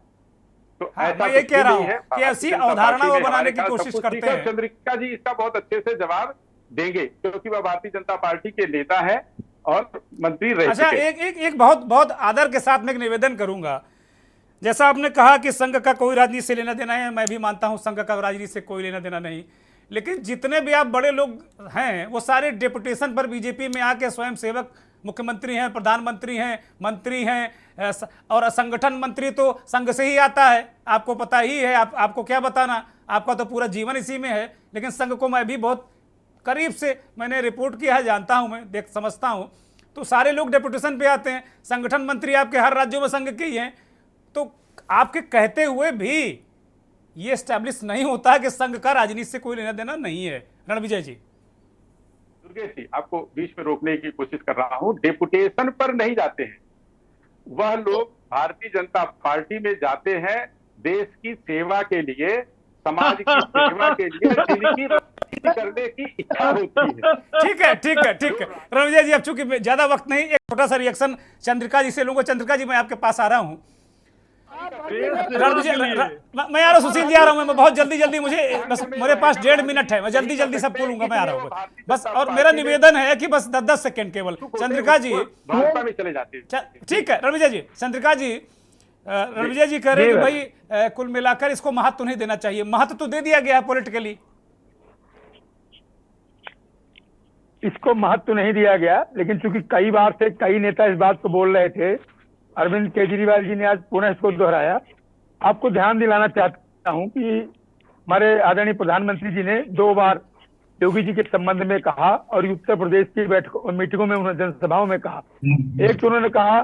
तो ऐसा मैं ये कह रहा हूं कि ऐसी अवधारणा वो बनाने की कोशिश करते हैं। चंद्रिका जी इसका बहुत अच्छे से जवाब देंगे, क्योंकि वह भारतीय जनता पार्टी के नेता हैं और मंत्री रह चुके। अच्छा, एक बहुत बहुत आदर के साथ में एक निवेदन करूंगा। जैसा आपने कहा कि संघ का कोई राजनीति से लेना देना है, मैं भी मानता हूं संघ का राजनीति से कोई लेना देना नहीं, लेकिन जितने भी आप बड़े लोग हैं वो सारे डेपुटेशन पर बीजेपी में आके स्वयं सेवक, मुख्यमंत्री हैं, प्रधानमंत्री हैं, मंत्री हैं, और संगठन मंत्री तो संघ से ही आता है, आपको पता ही है। आपको क्या बताना, आपका तो पूरा जीवन इसी में है। लेकिन संघ को मैं भी बहुत करीब से मैंने रिपोर्ट किया है, जानता हूं, मैं देख समझता हूं। तो सारे लोग डेपुटेशन पे आते हैं, संगठन मंत्री आपके हर राज्यों में संघ के ही हैं। तो आपके कहते हुए भी ये एस्टैब्लिश नहीं होता है कि संघ का राजनीति से कोई लेना देना नहीं है। रणविजय जी, दुर्गेश जी, आपको बीच में रोकने की कोशिश कर रहा हूं। डेपुटेशन पर नहीं जाते हैं, वह लोग भारतीय जनता पार्टी में जाते हैं देश की सेवा के लिए, समाज की सेवा के लिए, जिनकी राजनीति करने की इच्छा होती है। ठीक है, ठीक है, ठीक है रणविजय जी, अब चूंकि ज्यादा वक्त नहीं, एक छोटा सा रिएक्शन चंद्रिका जी से लूंगा। चंद्रिका जी, मैं आपके पास आ रहा हूं। मैं आ रहा हूँ सुशील जी, आ रहा हूँ मैं बहुत जल्दी मुझे बस मेरे पास 1.5 मिनट है, मैं जल्दी सब बोलूंगा, मैं आ रहा हूँ बस। और मेरा निवेदन है कि बस 10 सेकंड केवल। चंद्रिका जी में चले जाते हैं। ठीक है रणविजय जी, चंद्रिका जी, रणविजय जी कह रहे हैं कि भाई कुल मिलाकर इसको महत्व नहीं देना चाहिए। महत्व तो दे दिया गया है पॉलिटिकली, इसको महत्व नहीं दिया गया, लेकिन चूंकि कई बार से कई नेता इस बात को बोल रहे थे, अरविंद केजरीवाल जी ने आज पुनः इसको दोहराया। आपको ध्यान दिलाना चाहता हूं कि हमारे आदरणीय प्रधानमंत्री जी ने 2 बार योगी जी के संबंध में कहा और उत्तर प्रदेश की मीटिंगों में, उन्होंने जनसभाओं में कहा। एक तो उन्होंने कहा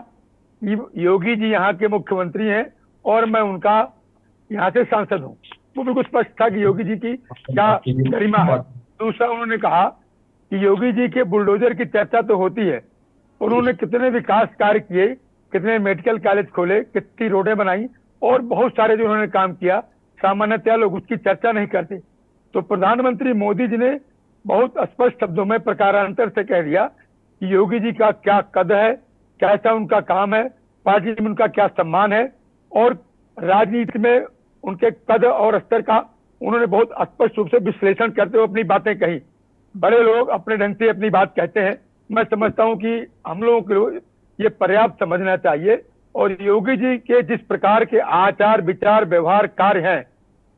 कि योगी जी यहाँ के मुख्यमंत्री हैं और मैं उनका यहाँ से सांसद हूँ, वो बिल्कुल स्पष्ट था कि योगी जी की क्या गरिमा है। दूसरा उन्होंने कहा कि योगी जी के बुलडोजर की चर्चा तो होती है, उन्होंने कितने विकास कार्य किए, कितने मेडिकल कॉलेज खोले, कितनी रोडें बनाई और बहुत सारे जो उन्होंने काम किया, सामान्यतः लोग उसकी चर्चा नहीं करते। तो प्रधानमंत्री मोदी जी ने बहुत स्पष्ट शब्दों में प्रकारांतर से कह दिया कि योगी जी का क्या कद है, कैसा उनका काम है, पार्टी में उनका क्या सम्मान है और राजनीति में उनके कद और स्तर का उन्होंने बहुत स्पष्ट रूप से विश्लेषण करते हुए अपनी बातें कही। बड़े लोग अपने ढंग से अपनी बात कहते हैं, मैं समझता हूं कि हम लोगों को ये पर्याप्त समझना चाहिए। और योगी जी के जिस प्रकार के आचार विचार व्यवहार कार्य हैं,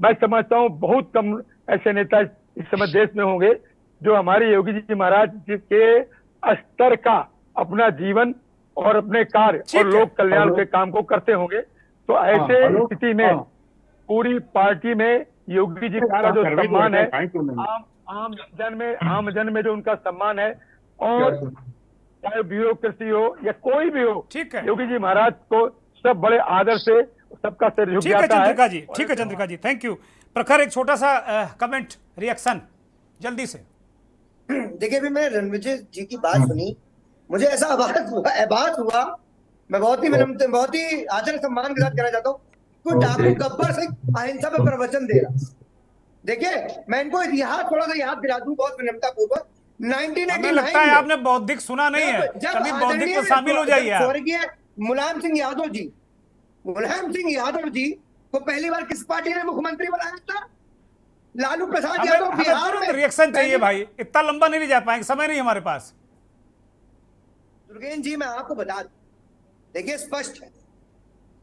मैं समझता हूं बहुत कम ऐसे नेता इस समय देश में होंगे जो हमारे योगी जी महाराज जी के स्तर का अपना जीवन और अपने कार्य और लोक कल्याण के काम को करते होंगे। तो ऐसे स्थिति में पूरी पार्टी में योगी जी का जो सम्मान है, आम जन में जो उनका सम्मान है, और चाहे ब्यूरोक्रेसी हो या कोई भी हो, ठीक है, योगी जी महाराज को सब बड़े आदर से सबका सिर झुक जाता है। चंद्रिका जी, ठीक है चंद्रिका जी, थैंक यू। प्रखर एक छोटा सा कमेंट, रिएक्शन जल्दी से। देखिए, भी मैं रणविजय जी की बात सुनी, मुझे ऐसा आभास हुआ, मैं बहुत ही आदर सम्मान के साथ कहना चाहता हूँ, कोई डाकू गब्बर सिंह अहिंसा पे प्रवचन दे रहा। देखिए, मैं इनको इतिहास थोड़ा सा याद दिला दूं बहुत विनम्रता पूर्वक। 1989 लगता है आपने बौद्धिक सुना नहीं है, कभी बौद्धिक में शामिल हो जाइए आप। स्वर्गीय मुलायम सिंह यादव जी को पहली बार किस पार्टी ने मुख्यमंत्री बनाया था? लालू प्रसाद यादव। बिहार में रिएक्शन चाहिए भाई, इतना लंबा नहीं जा पाएंगे, समय नहीं हमारे पास। दुर्गेन जी, मैं आपको बता दूं, देखिए स्पष्ट है,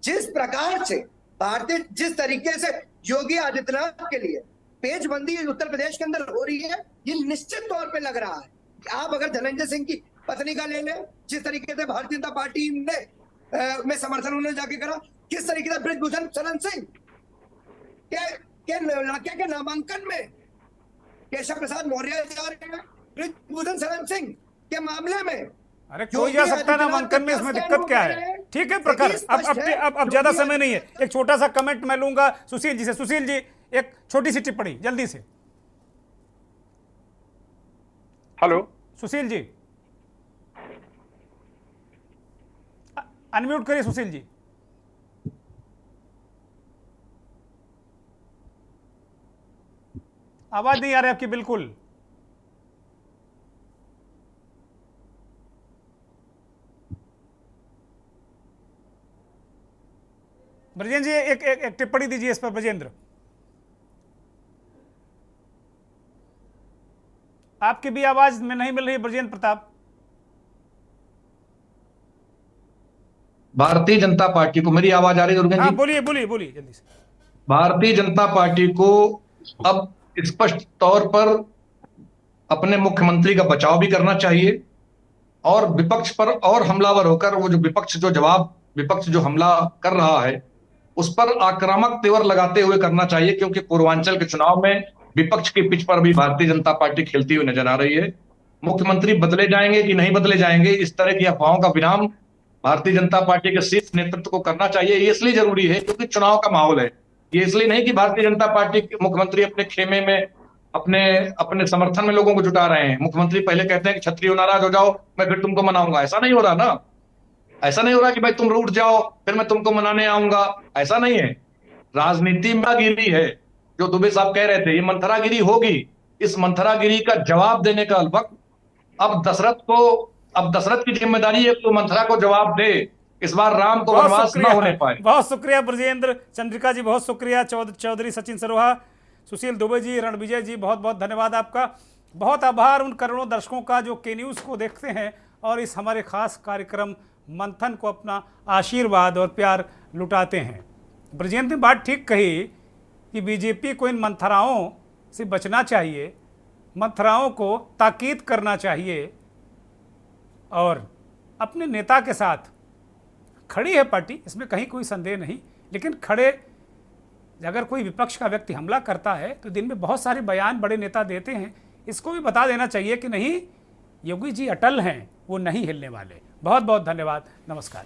जिस प्रकार से भारतीय, जिस तरीके से योगी आदित्यनाथ के लिए पेचबंदी उत्तर प्रदेश के अंदर हो रही है, ये निश्चित तौर पे लग रहा है कि आप अगर धनंजय सिंह की पत्नी का ले लें, जिस तरीके से भारतीय जनता पार्टी ने में समर्थन उन्होंने जाके करा, किस तरीके से बृजभूषण शरण सिंह के लड़के के नामांकन में केशव प्रसाद मौर्य जा रहे हैं, बृजभूषण शरण सिंह के मामले में। अरे कोई जा सकता है नामांकन में, इसमें दिक्कत क्या है? ठीक है प्रखर, अब ज्यादा समय नहीं है, एक छोटा सा कमेंट मैं लूंगा सुशील जी से। सुशील जी, एक छोटी सी टिप्पणी जल्दी से। हेलो सुशील जी, अनम्यूट करिए सुशील जी। आवाज नहीं आ रही आपकी बिल्कुल। ब्रजेंद्र जी, एक टिप्पणी दीजिए इस पर। ब्रजेंद्र, आपकी भी आवाज में नहीं मिल रही। ब्रजेंद्र प्रताप। भारतीय जनता पार्टी को मेरी आवाज आ रही है? हाँ, बोलिए जल्दी से। भारतीय जनता पार्टी को अब स्पष्ट तौर पर अपने मुख्यमंत्री का बचाव भी करना चाहिए और विपक्ष पर और हमलावर होकर वो जो विपक्ष जो हमला कर रहा है उस पर आक्रामक तेवर लगाते हुए करना चाहिए, क्योंकि पूर्वांचल के चुनाव में विपक्ष की पिच पर भी भारतीय जनता पार्टी खेलती हुई नजर आ रही है। मुख्यमंत्री बदले जाएंगे कि नहीं बदले जाएंगे, इस तरह की अफवाहों का विराम भारतीय जनता पार्टी के शीर्ष नेतृत्व को करना चाहिए। ये इसलिए जरूरी है क्योंकि चुनाव का माहौल है। ये इसलिए नहीं कि भारतीय जनता पार्टी के मुख्यमंत्री अपने खेमे में अपने समर्थन में लोगों को जुटा रहे हैं। मुख्यमंत्री पहले कहते हैं कि क्षत्रियो नाराज हो जाओ, मैं फिर तुमको मनाऊंगा। ऐसा नहीं हो रहा ना, ऐसा नहीं हो रहा कि भाई तुम रूठ जाओ फिर मैं तुमको मनाने आऊंगा, ऐसा नहीं है। राजनीति में गिरी है, जो दुबे साहब कह रहे थे, ये मंथरागिरी होगी। इस मंथरागिरी का जवाब देने का वक्त अब दशरथ की जिम्मेदारी है, तो मंथरा को जवाब दे इस बार राम को बहुत वनवास न होने पाए। बहुत शुक्रिया ब्रजेंद्र चंद्रिका जी, बहुत शुक्रिया चौधरी सचिन सरोहा, सुशील दुबे जी, रणविजय जी, बहुत बहुत धन्यवाद आपका। बहुत आभार उन करोड़ों दर्शकों का जो के न्यूज़ को देखते हैं और इस हमारे खास कार्यक्रम मंथन को अपना आशीर्वाद और प्यार लुटाते हैं। ब्रजेंद्र ने बात ठीक कही कि बीजेपी को इन मंथराओं से बचना चाहिए, मंथराओं को ताकीद करना चाहिए और अपने नेता के साथ खड़ी है पार्टी, इसमें कहीं कोई संदेह नहीं। लेकिन खड़े अगर कोई विपक्ष का व्यक्ति हमला करता है तो दिन में बहुत सारे बयान बड़े नेता देते हैं, इसको भी बता देना चाहिए कि नहीं, योगी जी अटल हैं, वो नहीं हिलने वाले। बहुत बहुत धन्यवाद, नमस्कार।